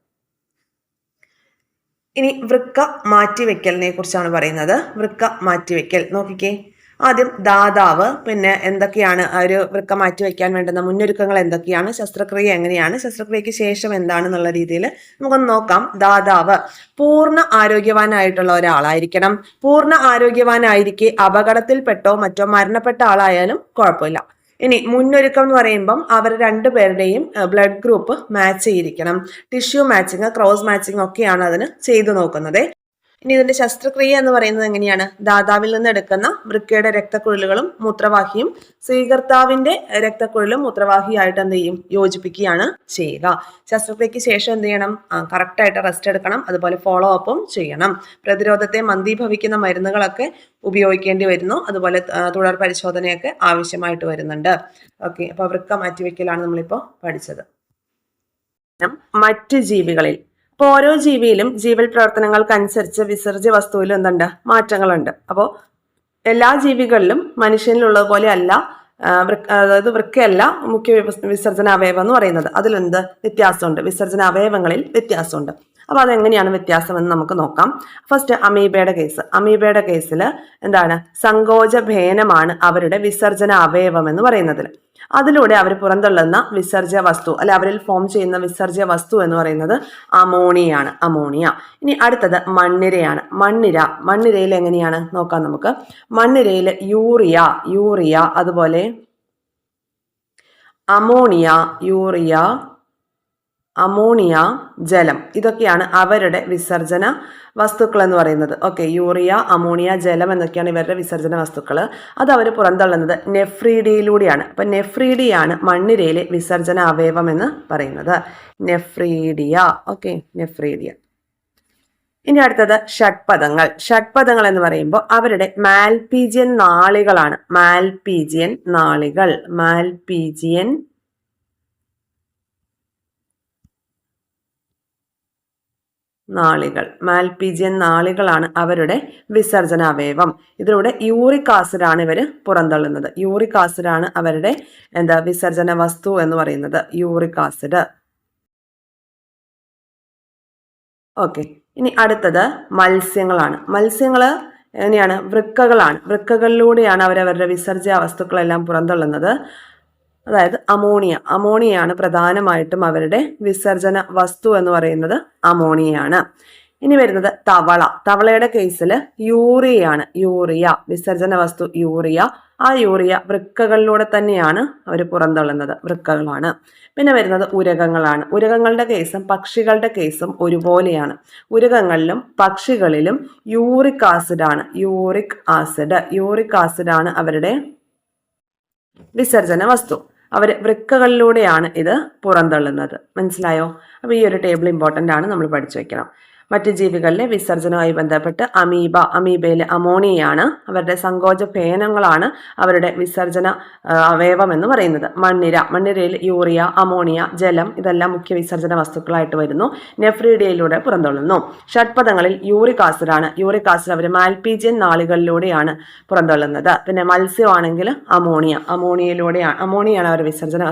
ഇനി വൃക്ക മാറ്റിവെക്കലിനെ കുറിച്ചാണ് പറയുന്നത്. വൃക്ക മാറ്റിവെക്കൽ നോക്കിക്കേ. ആദ്യം ദാതാവ്, പിന്നെ എന്തൊക്കെയാണ് ഒരു വൃക്ക മാറ്റിവെക്കാൻ വേണ്ടുന്ന മുന്നൊരുക്കങ്ങൾ എന്തൊക്കെയാണ്, ശസ്ത്രക്രിയ എങ്ങനെയാണ്, ശസ്ത്രക്രിയയ്ക്ക് ശേഷം എന്താണെന്നുള്ള രീതിയിൽ നമുക്കൊന്ന് നോക്കാം. ദാതാവ് പൂർണ്ണ ആരോഗ്യവാനായിട്ടുള്ള ഒരാളായിരിക്കണം. പൂർണ്ണ ആരോഗ്യവാനായിരിക്കെ അപകടത്തിൽപ്പെട്ടോ മറ്റോ മരണപ്പെട്ട ആളായാലും കുഴപ്പമില്ല. ഇനി മുന്നൊരുക്കം എന്ന് പറയുമ്പം അവർ രണ്ടുപേരുടെയും ബ്ലഡ് ഗ്രൂപ്പ് മാച്ച് ചെയ്തിരിക്കണം. ടിഷ്യൂ മാച്ചിങ്, ക്രോസ് മാച്ചിങ് ഒക്കെയാണ് അതിന് ചെയ്തു നോക്കുന്നത്. ഇനി ഇതിന്റെ ശസ്ത്രക്രിയ എന്ന് പറയുന്നത് എങ്ങനെയാണ്? ദാതാവിൽ നിന്ന് എടുക്കുന്ന വൃക്കയുടെ രക്തക്കുഴലുകളും മൂത്രവാഹിയും സ്വീകർത്താവിന്റെ രക്തക്കുഴലും മൂത്രവാഹിയായിട്ട് എന്ത് ചെയ്യും? യോജിപ്പിക്കുകയാണ് ചെയ്യുക. ശസ്ത്രക്രിയയ്ക്ക് ശേഷം എന്ത് ചെയ്യണം? കറക്റ്റായിട്ട് റെസ്റ്റ് എടുക്കണം. അതുപോലെ ഫോളോ അപ്പും ചെയ്യണം. പ്രതിരോധത്തെ മന്ദീഭവിക്കുന്ന മരുന്നുകളൊക്കെ ഉപയോഗിക്കേണ്ടി വരുന്നു. അതുപോലെ തുടർ പരിശോധനയൊക്കെ ആവശ്യമായിട്ട് വരുന്നുണ്ട്. ഓക്കെ, അപ്പൊ വൃക്ക മാറ്റിവെക്കലാണ് നമ്മളിപ്പോ പഠിച്ചത്. മറ്റ് ജീവികളിൽ ഇപ്പോൾ ഓരോ ജീവിയിലും ജീവൽ പ്രവർത്തനങ്ങൾക്കനുസരിച്ച് വിസർജ്യ വസ്തുവിലും എന്തുണ്ട്? മാറ്റങ്ങളുണ്ട്. അപ്പോൾ എല്ലാ ജീവികളിലും മനുഷ്യനിലുള്ളത് അല്ല അതായത് വൃക്കയല്ല മുഖ്യ വിസർജന അവയവം എന്ന് പറയുന്നത്. അതിലെന്ത് വ്യത്യാസമുണ്ട്? വിസർജന അവയവങ്ങളിൽ വ്യത്യാസമുണ്ട്. അപ്പോൾ അതെങ്ങനെയാണ് വ്യത്യാസം എന്ന് നമുക്ക് നോക്കാം. First അമീബയുടെ case. അമീബയുടെ കേസിൽ എന്താണ്? സങ്കോച ഭേനമാണ് അവരുടെ വിസർജന അവയവം എന്ന് പറയുന്നതിൽ. അതിലൂടെ അവർ പുറന്തള്ളുന്ന വിസർജ്യ വസ്തു അല്ലെ അവരിൽ ഫോം ചെയ്യുന്ന വിസർജ്യ വസ്തു എന്ന് പറയുന്നത് അമോണിയാണ്. അമോണിയ. ഇനി അടുത്തത് മണ്ണിരയാണ്. മണ്ണിരയിൽ എങ്ങനെയാണ് നോക്കാം നമുക്ക്. മണ്ണിരയിൽ യൂറിയ അതുപോലെ അമോണിയ, ജലം, ഇതൊക്കെയാണ് അവരുടെ വിസർജന വസ്തുക്കൾ എന്ന് പറയുന്നത്. ഓക്കെ, യൂറിയ, അമോണിയ, ജലം എന്നൊക്കെയാണ് ഇവരുടെ വിസർജന വസ്തുക്കൾ. അത് അവർ പുറന്തള്ളുന്നത് നെഫ്രീഡിയിലൂടെയാണ്. അപ്പൊ നെഫ്രീഡിയാണ് മണ്ണിരയിലെ വിസർജന അവയവം എന്ന് പറയുന്നത്. നെഫ്രീഡിയ. Okay, nephridia. ഇനി അടുത്തത് ഷഡ്പദങ്ങൾ എന്ന് പറയുമ്പോൾ അവരുടെ മാൽപീജിയൻ നാളികളാണ്. മാൽപീജിയൻ നാളികളാണ് അവരുടെ വിസർജന അവയവം. ഇതിലൂടെ യൂറിക് ആസിഡാണ് ഇവർ പുറന്തള്ളുന്നത്. യൂറിക് ആസിഡാണ് അവരുടെ വിസർജന വസ്തു എന്ന് പറയുന്നത്. Uric acid. ഓക്കെ, ഇനി അടുത്തത് മത്സ്യങ്ങളാണ്. മത്സ്യങ്ങൾ എങ്ങനെയാണ്? വൃക്കകളാണ്. വൃക്കകളിലൂടെയാണ് അവരവരുടെ വിസർജ്യ വസ്തുക്കളെല്ലാം പുറന്തള്ളുന്നത്. അതായത് അമോണിയയാണ് പ്രധാനമായിട്ടും അവരുടെ വിസർജന വസ്തു എന്ന് പറയുന്നത് അമോണിയയാണ്. ഇനി വരുന്നത് തവളയുടെ കേസിൽ യൂറിയ വിസർജന വസ്തു യൂറിയ. ആ യൂറിയ വൃക്കകളിലൂടെ തന്നെയാണ് അവർ പുറന്തള്ളുന്നത്. വൃക്കകളാണ്. പിന്നെ വരുന്നത് ഉരകങ്ങളാണ്. ഉരകങ്ങളുടെ കേസും പക്ഷികളുടെ കേസും ഒരുപോലെയാണ്. ഉരകങ്ങളിലും പക്ഷികളിലും യൂറിക് ആസിഡാണ് അവരുടെ വിസർജന വസ്തു. അവർ വൃക്കകളിലൂടെയാണ് ഇത് പുറന്തള്ളുന്നത്. മനസ്സിലായോ? അപ്പോൾ ഈ ഒരു ടേബിൾ ഇമ്പോർട്ടൻ്റ് ആണ്, നമ്മൾ പഠിച്ചു വെക്കണം. മറ്റ് ജീവികളിലെ വിസർജനവുമായി ബന്ധപ്പെട്ട് അമീബയിലെ അമോണിയയാണ്. അവരുടെ സങ്കോച ഭേനങ്ങളാണ് അവരുടെ വിസർജന അവയവം എന്ന് പറയുന്നത്. മണ്ണിരയിൽ യൂറിയ, അമോണിയ, ജലം ഇതെല്ലാം മുഖ്യ വിസർജന വസ്തുക്കളായിട്ട് വരുന്നു. നെഫ്രീഡിയയിലൂടെ പുറന്തള്ളുന്നു. ഷഡ്പദങ്ങളിൽ യൂറിക് ആസിഡ് അവർ മാൽപീജിയൻ നാളികളിലൂടെയാണ് പുറന്തള്ളുന്നത്. പിന്നെ മത്സ്യമാണെങ്കിൽ അമോണിയയാണ് അവരുടെ വിസർജന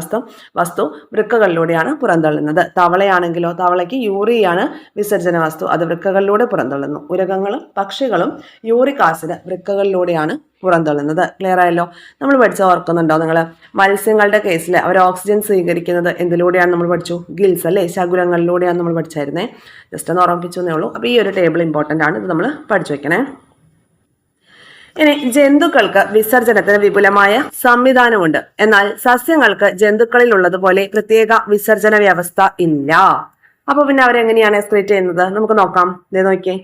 വസ്തു വൃക്കകളിലൂടെയാണ് പുറന്തള്ളുന്നത്. തവളയാണെങ്കിലോ തവളയ്ക്ക് യൂറിയാണ് വിസർജന വസ്തു, അത് വൃക്കകളിലൂടെ പുറന്തള്ളുന്നു. ഉരകങ്ങളും പക്ഷികളും യൂറിക് ആസിഡ് വൃക്കകളിലൂടെയാണ് പുറന്തള്ളുന്നത്. ക്ലിയർ ആയല്ലോ? നമ്മൾ പഠിച്ച ഓർക്കുന്നുണ്ടോ നിങ്ങൾ? മത്സ്യങ്ങളുടെ കേസിൽ അവർ ഓക്സിജൻ സ്വീകരിക്കുന്നത് എന്തിലൂടെയാണ് നമ്മൾ പഠിച്ചു? ഗിൽസ് അല്ലേ, ശകുരങ്ങളിലൂടെയാണ് നമ്മൾ പഠിച്ചായിരുന്നേ. ജസ്റ്റ് ഒന്ന് ഓർമ്മിപ്പിച്ചു എന്നേ ഉള്ളൂ. അപ്പോൾ ഈ ഒരു ടേബിൾ ഇമ്പോർട്ടൻ്റ് ആണ്, ഇത് നമ്മൾ പഠിച്ചു വെക്കണേ. ഇനി ജന്തുക്കൾക്ക് വിസർജനത്തിന് വിപുലമായ സംവിധാനമുണ്ട്. എന്നാൽ സസ്യങ്ങൾക്ക് ജന്തുക്കളിൽ ഉള്ളതുപോലെ പ്രത്യേക വിസർജന വ്യവസ്ഥ ഇല്ല. അപ്പൊ പിന്നെ അവരെങ്ങനെയാണ് എക്സ്ക്രീറ്റ് ചെയ്യുന്നത്? നമുക്ക് നോക്കാം. നോക്കിയേ,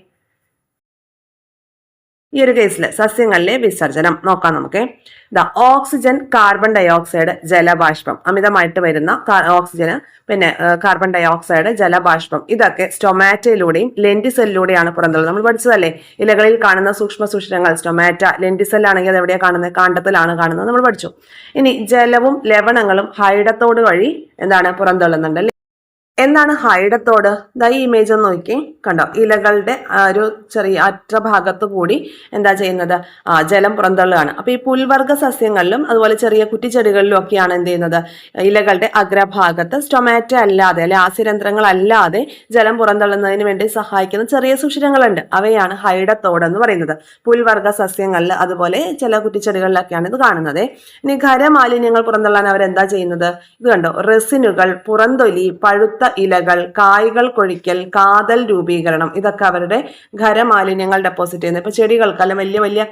ഈ ഒരു കേസിൽ സസ്യങ്ങളിലെ വിസർജനം നോക്കാം നമുക്ക്. ഓക്സിജൻ, കാർബൺ ഡയോക്സൈഡ്, ജലബാഷ്പം, അമിതമായിട്ട് വരുന്ന ഓക്സിജന്, പിന്നെ കാർബൺ ഡയോക്സൈഡ്, ജലബാഷ്പം, ഇതൊക്കെ സ്റ്റൊമാറ്റയിലൂടെയും ലെന്റിസെല്ലിലൂടെയാണ് പുറന്തള്ളുന്നത്. നമ്മൾ പഠിച്ചതല്ലേ, ഇലകളിൽ കാണുന്ന സൂക്ഷ്മ സുഷിരങ്ങൾ സ്റ്റൊമാറ്റ, ലെന്റിസെൽ ആണെങ്കിൽ അത് എവിടെയാണ് കാണുന്നത്? കാണ്ഡത്തിലാണ് കാണുന്നത്, നമ്മൾ പഠിച്ചു. ഇനി ജലവും ലവണങ്ങളും ഹൈഡത്തോട് വഴി എന്താണ് പുറന്തള്ളുന്നുണ്ട്. എന്താണ് ഹൈഡത്തോട്? ഈ ഇമേജ് ഒന്ന് നോക്കി, കണ്ടോ? ഇലകളുടെ ഒരു ചെറിയ അറ്റ ഭാഗത്ത് കൂടി എന്താ ചെയ്യുന്നത്? ജലം പുറന്തള്ളുകയാണ്. അപ്പൊ ഈ പുൽവർഗ സസ്യങ്ങളിലും അതുപോലെ ചെറിയ കുറ്റിച്ചെടികളിലും ഒക്കെയാണ് എന്ത് ചെയ്യുന്നത്? ഇലകളുടെ അഗ്രഭാഗത്ത് സ്റ്റൊമാറ്റ അല്ലാതെ അല്ലെ ആസ്യരന്ധ്രങ്ങൾ അല്ലാതെ ജലം പുറന്തള്ളുന്നതിന് വേണ്ടി സഹായിക്കുന്ന ചെറിയ സുഷിരങ്ങളുണ്ട്. അവയാണ് ഹൈഡത്തോട് എന്ന് പറയുന്നത്. പുൽവർഗ സസ്യങ്ങളിൽ അതുപോലെ ചില കുറ്റിച്ചെടികളിലൊക്കെയാണ് ഇത് കാണുന്നത്. ഇനി ഖരമാലിന്യങ്ങൾ പുറന്തള്ളാൻ അവരെന്താ ചെയ്യുന്നത്? ഇത് കണ്ടോ? റെസിനുകൾ, പുറന്തൊലി, പഴുത്ത ഇലകൾ, കായ്കൾ കൊഴിക്കൽ, കാതൽ രൂപീകരണം, ഇതൊക്കെ അവരുടെ ഖരമാലിന്യങ്ങൾ ഡെപ്പോസിറ്റ് ചെയ്യുന്നത്. ഇപ്പൊ ചെടികൾക്ക് അല്ലെ വലിയ വലിയ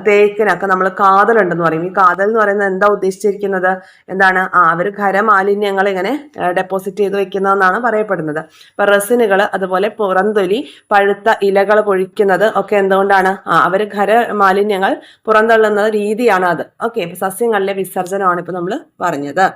തേക്കിനൊക്കെ നമ്മൾ കാതൽ ഉണ്ടെന്ന് പറയും. ഈ കാതൽ എന്ന് പറയുന്നത് എന്താ ഉദ്ദേശിച്ചിരിക്കുന്നത്? എന്താണ്? അവർ ഖരമാലിന്യങ്ങൾ ഇങ്ങനെ ഡെപ്പോസിറ്റ് ചെയ്ത് വെക്കുന്നതെന്നാണ് പറയപ്പെടുന്നത്. ഇപ്പൊ റെസിനുകൾ, അതുപോലെ പുറന്തൊലി, പഴുത്ത ഇലകൾ പൊഴിക്കുന്നത് ഒക്കെ എന്തുകൊണ്ടാണ്? അവർ ഖരമാലിന്യങ്ങൾ പുറന്തള്ളുന്ന രീതിയാണ് അത്. ഓക്കെ, ഇപ്പൊ സസ്യങ്ങളിലെ വിസർജനമാണ് ഇപ്പൊ നമ്മൾ പറഞ്ഞത്.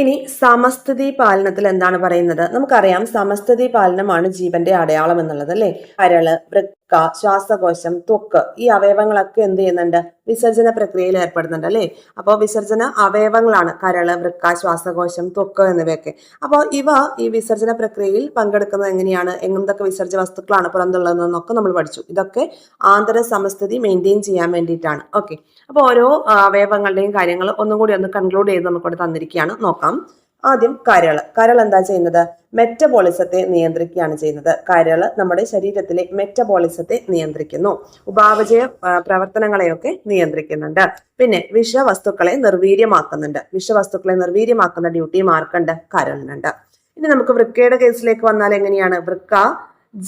ഇനി സമസ്ഥിതി പാലനത്തിൽ എന്താണ് പറയുന്നത്? നമുക്കറിയാം സമസ്ഥിതി പാലനമാണ് ജീവന്റെ അടയാളം എന്നുള്ളത് അല്ലെ. കരള്, വൃക്ക, ശ്വാസകോശം, ത്വക്ക്, ഈ അവയവങ്ങളൊക്കെ എന്ത് ചെയ്യുന്നുണ്ട്? വിസർജന പ്രക്രിയയിൽ ഏർപ്പെടുന്നുണ്ട് അല്ലെ. അപ്പോൾ വിസർജന അവയവങ്ങളാണ് കരള്, വൃക്ക, ശ്വാസകോശം, ത്വക്ക് എന്നിവയൊക്കെ. അപ്പോൾ ഇവ ഈ വിസർജന പ്രക്രിയയിൽ പങ്കെടുക്കുന്നത് എങ്ങനെയാണ്? എന്തൊക്കെ വിസർജ്യ വസ്തുക്കളാണ് പുറന്തള്ളുന്നതെന്നൊക്കെ നമ്മൾ പഠിച്ചു. ഇതൊക്കെ ആന്തര സമസ്ഥിതി മെയിൻറ്റെയിൻ ചെയ്യാൻ വേണ്ടിയിട്ടാണ്. ഓക്കെ, അപ്പോൾ ഓരോ അവയവങ്ങളുടെയും കാര്യങ്ങൾ ഒന്നും കൂടി ഒന്ന് കൺക്ലൂഡ് ചെയ്ത് നമുക്കിവിടെ തന്നിരിക്കുകയാണ്, നോക്കാം. ആദ്യം കരൾ എന്താ ചെയ്യുന്നത്? മെറ്റബോളിസത്തെ നിയന്ത്രിക്കുകയാണ് ചെയ്യുന്നത്. കരൾ നമ്മുടെ ശരീരത്തിലെ മെറ്റബോളിസത്തെ നിയന്ത്രിക്കുന്നു, ഉപാപചയ പ്രവർത്തനങ്ങളെയൊക്കെ നിയന്ത്രിക്കുന്നുണ്ട്. പിന്നെ വിഷവസ്തുക്കളെ നിർവീര്യമാക്കുന്നുണ്ട്. വിഷവസ്തുക്കളെ നിർവീര്യമാക്കുന്ന ഡ്യൂട്ടി ആർക്കുണ്ട്? കരളിനുണ്ട്. ഇനി നമുക്ക് വൃക്കയുടെ കേസിലേക്ക് വന്നാൽ എങ്ങനെയാണ്? വൃക്ക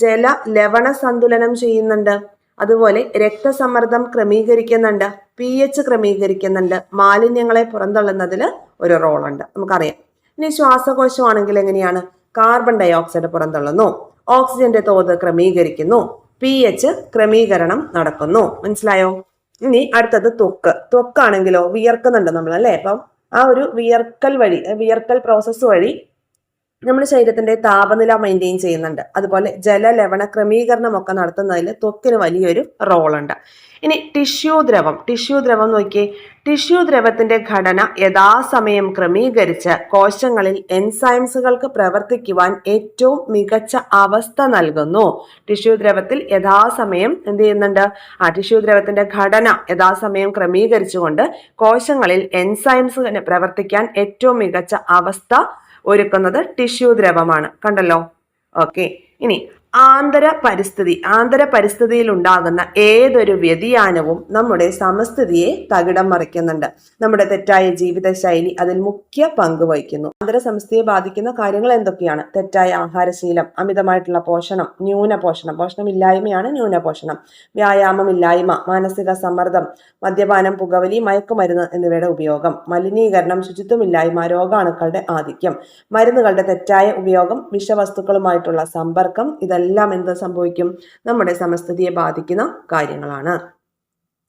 ജല ലവണ സന്തുലനം ചെയ്യുന്നുണ്ട്, അതുപോലെ രക്തസമ്മർദ്ദം ക്രമീകരിക്കുന്നുണ്ട്, pH ക്രമീകരിക്കുന്നുണ്ട്, മാലിന്യങ്ങളെ പുറന്തള്ളുന്നതിൽ ഒരു റോളുണ്ട്, നമുക്കറിയാം. ഇനി ശ്വാസകോശമാണെങ്കിൽ എങ്ങനെയാണ്? കാർബൺ ഡയോക്സൈഡ് പുറന്തള്ളുന്നു, ഓക്സിജന്റെ തോത് ക്രമീകരിക്കുന്നു, pH ക്രമീകരണം നടക്കുന്നു. മനസ്സിലായോ? ഇനി അടുത്തത് ത്വക്കാണെങ്കിലോ വിയർക്കുന്നുണ്ട് നമ്മൾ അല്ലെ. അപ്പം ആ ഒരു വിയർക്കൽ പ്രോസസ്സ് വഴി നമ്മുടെ ശരീരത്തിന്റെ താപനില മെയിൻറ്റെയിൻ ചെയ്യുന്നുണ്ട്. അതുപോലെ ജലലവണ ക്രമീകരണം ഒക്കെ നടത്തുന്നതിൽ ത്വക്കിന് വലിയൊരു റോളുണ്ട്. ഇനി ടിഷ്യൂ ദ്രവം നോക്കിയേ. ടിഷ്യൂ ദ്രവത്തിന്റെ ഘടന യഥാസമയം ക്രമീകരിച്ച് കോശങ്ങളിൽ എൻസൈംസുകൾക്ക് പ്രവർത്തിക്കുവാൻ ഏറ്റവും മികച്ച അവസ്ഥ നൽകുന്നു. ടിഷ്യൂ ദ്രവത്തിൽ യഥാസമയം എന്ത് ചെയ്യുന്നുണ്ട്? ടിഷ്യൂ ദ്രവത്തിന്റെ ഘടന യഥാസമയം ക്രമീകരിച്ചുകൊണ്ട് കോശങ്ങളിൽ എൻസൈംസ് പ്രവർത്തിക്കാൻ ഏറ്റവും മികച്ച അവസ്ഥ ഒരുക്കുന്നത് ടിഷ്യൂ ദ്രവമാണ്. കണ്ടല്ലോ. ഓക്കെ, ഇനി ആന്തര പരിസ്ഥിതിയിൽ ഉണ്ടാകുന്ന ഏതൊരു വ്യതിയാനവും നമ്മുടെ സമസ്ഥിതിയെ തകിടം മറിക്കുന്നുണ്ട്. നമ്മുടെ തെറ്റായ ജീവിതശൈലി അതിൽ മുഖ്യ പങ്ക് വഹിക്കുന്നു. ആന്തര സമസ്ഥിതിയെ ബാധിക്കുന്ന കാര്യങ്ങൾ എന്തൊക്കെയാണ്? തെറ്റായ ആഹാരശീലം, അമിതമായിട്ടുള്ള പോഷണം, പോഷണമില്ലായ്മയാണ് ന്യൂനപോഷണം, വ്യായാമമില്ലായ്മ, മാനസിക സമ്മർദ്ദം, മദ്യപാനം, പുകവലി, മയക്കുമരുന്ന് എന്നിവയുടെ ഉപയോഗം, മലിനീകരണം, ശുചിത്വമില്ലായ്മ, രോഗാണുക്കളുടെ ആധിക്യം, മരുന്നുകളുടെ തെറ്റായ ഉപയോഗം, വിഷവസ്തുക്കളുമായിട്ടുള്ള സമ്പർക്കം, ഇതെല്ലാം എന്ത് സംഭവിക്കും? നമ്മുടെ സമസ്ഥിതിയെ ബാധിക്കുന്ന കാര്യങ്ങളാണ്.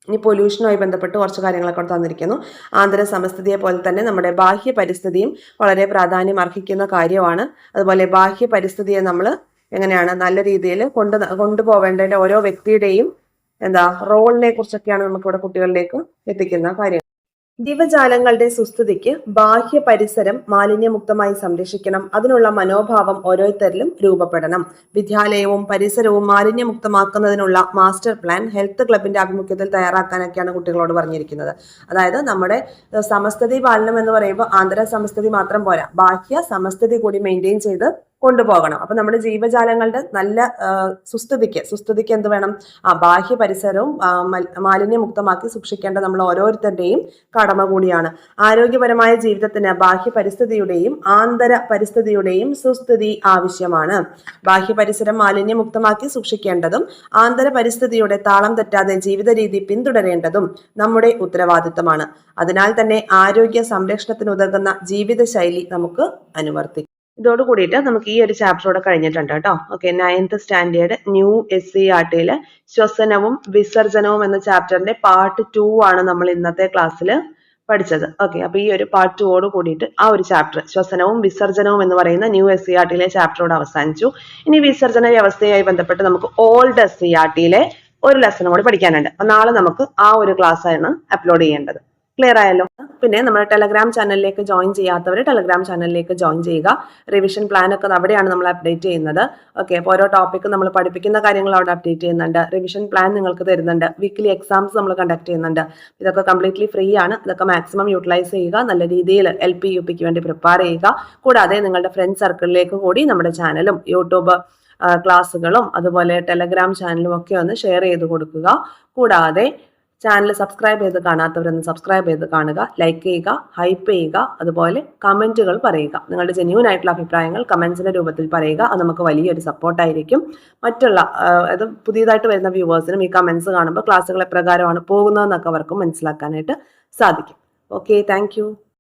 ഇനി പൊല്യൂഷനുമായി ബന്ധപ്പെട്ട് കുറച്ച് കാര്യങ്ങളൊക്കെ തന്നിരിക്കുന്നു. ആന്തര സമസ്ഥിതിയെ പോലെ തന്നെ നമ്മുടെ ബാഹ്യ പരിസ്ഥിതിയും വളരെ പ്രാധാന്യം അർഹിക്കുന്ന കാര്യമാണ്. അതുപോലെ ബാഹ്യ പരിസ്ഥിതിയെ നമ്മൾ എങ്ങനെയാണ് നല്ല രീതിയിൽ കൊണ്ടുപോവേണ്ടതിന്റെ ഓരോ വ്യക്തിയുടെയും റോളിനെ കുറിച്ചൊക്കെയാണ് നമുക്കിവിടെ കുട്ടികളിലേക്ക് എത്തിക്കുന്ന കാര്യം. ജീവജാലങ്ങളുടെ സുസ്ഥിതിക്ക് ബാഹ്യ പരിസരം മാലിന്യമുക്തമായി സംരക്ഷിക്കണം. അതിനുള്ള മനോഭാവം ഓരോരുത്തരിലും രൂപപ്പെടണം. വിദ്യാലയവും പരിസരവും മാലിന്യമുക്തമാക്കുന്നതിനുള്ള മാസ്റ്റർ പ്ലാൻ ഹെൽത്ത് ക്ലബിന്റെ ആഭിമുഖ്യത്തിൽ തയ്യാറാക്കാനൊക്കെയാണ് കുട്ടികളോട് പറഞ്ഞിരിക്കുന്നത്. അതായത് നമ്മുടെ സമസ്ഥിതി പാലനം എന്ന് പറയുമ്പോൾ ആന്തര സമസ്ഥിതി മാത്രം പോരാ, ബാഹ്യ സമസ്ഥിതി കൂടി മെയിൻറ്റെയിൻ ചെയ്ത് കൊണ്ടുപോകണം. അപ്പൊ നമ്മുടെ ജീവജാലങ്ങളുടെ നല്ല സുസ്ഥിതിക്ക് എന്ത് വേണം? ബാഹ്യ പരിസരവും മാലിന്യമുക്തമാക്കി സൂക്ഷിക്കേണ്ട നമ്മൾ ഓരോരുത്തരുടെയും കടമ കൂടിയാണ്. ആരോഗ്യപരമായ ജീവിതത്തിന് ബാഹ്യ പരിസ്ഥിതിയുടെയും ആന്തര പരിസ്ഥിതിയുടെയും സുസ്ഥിതി ആവശ്യമാണ്. ബാഹ്യ പരിസരം മാലിന്യമുക്തമാക്കി സൂക്ഷിക്കേണ്ടതും ആന്തര പരിസ്ഥിതിയുടെ താളം തെറ്റാതെ ജീവിത രീതി പിന്തുടരേണ്ടതും നമ്മുടെ ഉത്തരവാദിത്തമാണ്. അതിനാൽ തന്നെ ആരോഗ്യ സംരക്ഷണത്തിനുതകുന്ന ജീവിതശൈലി നമുക്ക് അനുവർത്തിക്കാം. ഇതോട് കൂടിയിട്ട് നമുക്ക് ഈ ഒരു ചാപ്റ്റർ കൂടെ കഴിഞ്ഞിട്ടുണ്ട് കേട്ടോ. ഓക്കെ, 9th സ്റ്റാൻഡേർഡ് ന്യൂ SCERT-യിലെ ശ്വസനവും വിസർജനവും എന്ന ചാപ്റ്ററിന്റെ പാർട്ട് 2 ആണ് നമ്മൾ ഇന്നത്തെ ക്ലാസ്സിൽ പഠിച്ചത്. ഓക്കെ, അപ്പൊ ഈ ഒരു പാർട്ട് 2 കൂടിയിട്ട് ആ ഒരു ചാപ്റ്റർ ശ്വസനവും വിസർജനവും എന്ന് പറയുന്ന ന്യൂ SCERT-യിലെ ചാപ്റ്ററോട് അവസാനിച്ചു. ഇനി വിസർജന വ്യവസ്ഥയുമായി ബന്ധപ്പെട്ട് നമുക്ക് ഓൾഡ് SCERT-യിലെ ഒരു ലെസൺ കൂടി പഠിക്കാനുണ്ട്. അപ്പൊ നാളെ നമുക്ക് ആ ഒരു ക്ലാസ് ആണ് അപ്ലോഡ് ചെയ്യേണ്ടത്. ക്ലിയർ ആയല്ലോ? പിന്നെ നമ്മുടെ ടെലഗ്രാം ചാനലിലേക്ക് ജോയിൻ ചെയ്യാത്തവർ ടെലഗ്രാം ചാനലിലേക്ക് ജോയിൻ ചെയ്യുക. റിവിഷൻ പ്ലാൻ ഒക്കെ അവിടെയാണ് നമ്മൾ അപ്ഡേറ്റ് ചെയ്യുന്നത്. ഓക്കെ, അപ്പോൾ ഓരോ ടോപ്പിക്ക് നമ്മൾ പഠിപ്പിക്കുന്ന കാര്യങ്ങൾ അവിടെ അപ്ഡേറ്റ് ചെയ്യുന്നുണ്ട്. റിവിഷൻ പ്ലാൻ നിങ്ങൾക്ക് തരുന്നുണ്ട്. വീക്ക്ലി എക്സാംസ് നമ്മൾ കണ്ടക്ട് ചെയ്യുന്നുണ്ട്. ഇതൊക്കെ കംപ്ലീറ്റ്ലി ഫ്രീ ആണ്. ഇതൊക്കെ മാക്സിമം യൂട്ടിലൈസ് ചെയ്യുക. നല്ല രീതിയിൽ LP UPക്ക് വേണ്ടി പ്രിപ്പയർ ചെയ്യുക. കൂടാതെ നിങ്ങളുടെ ഫ്രണ്ട് സർക്കിളിലേക്ക് കൂടി നമ്മുടെ ചാനലും യൂട്യൂബ് ക്ലാസ്സുകളും അതുപോലെ ടെലഗ്രാം ചാനലും ഒക്കെ ഒന്ന് ഷെയർ ചെയ്ത് കൊടുക്കുക. കൂടാതെ ചാനൽ സബ്സ്ക്രൈബ് ചെയ്ത് കാണാത്തവരൊന്ന് സബ്സ്ക്രൈബ് ചെയ്ത് കാണുക, ലൈക്ക് ചെയ്യുക, ഹൈപ്പ് ചെയ്യുക, അതുപോലെ കമൻറ്റുകൾ പറയുക. നിങ്ങളുടെ ജെന്യൂൻ ആയിട്ടുള്ള അഭിപ്രായങ്ങൾ കമൻസിന്റെ രൂപത്തിൽ പറയുക. അത് നമുക്ക് വലിയൊരു സപ്പോർട്ടായിരിക്കും. മറ്റുള്ള അത് പുതിയതായിട്ട് വരുന്ന വ്യൂവേഴ്സിനും ഈ കമൻസ് കാണുമ്പോൾ ക്ലാസ്സുകൾ എപ്രകാരമാണ് പോകുന്നതെന്നൊക്കെ അവർക്കും മനസ്സിലാക്കാനായിട്ട് സാധിക്കും. Okay, thank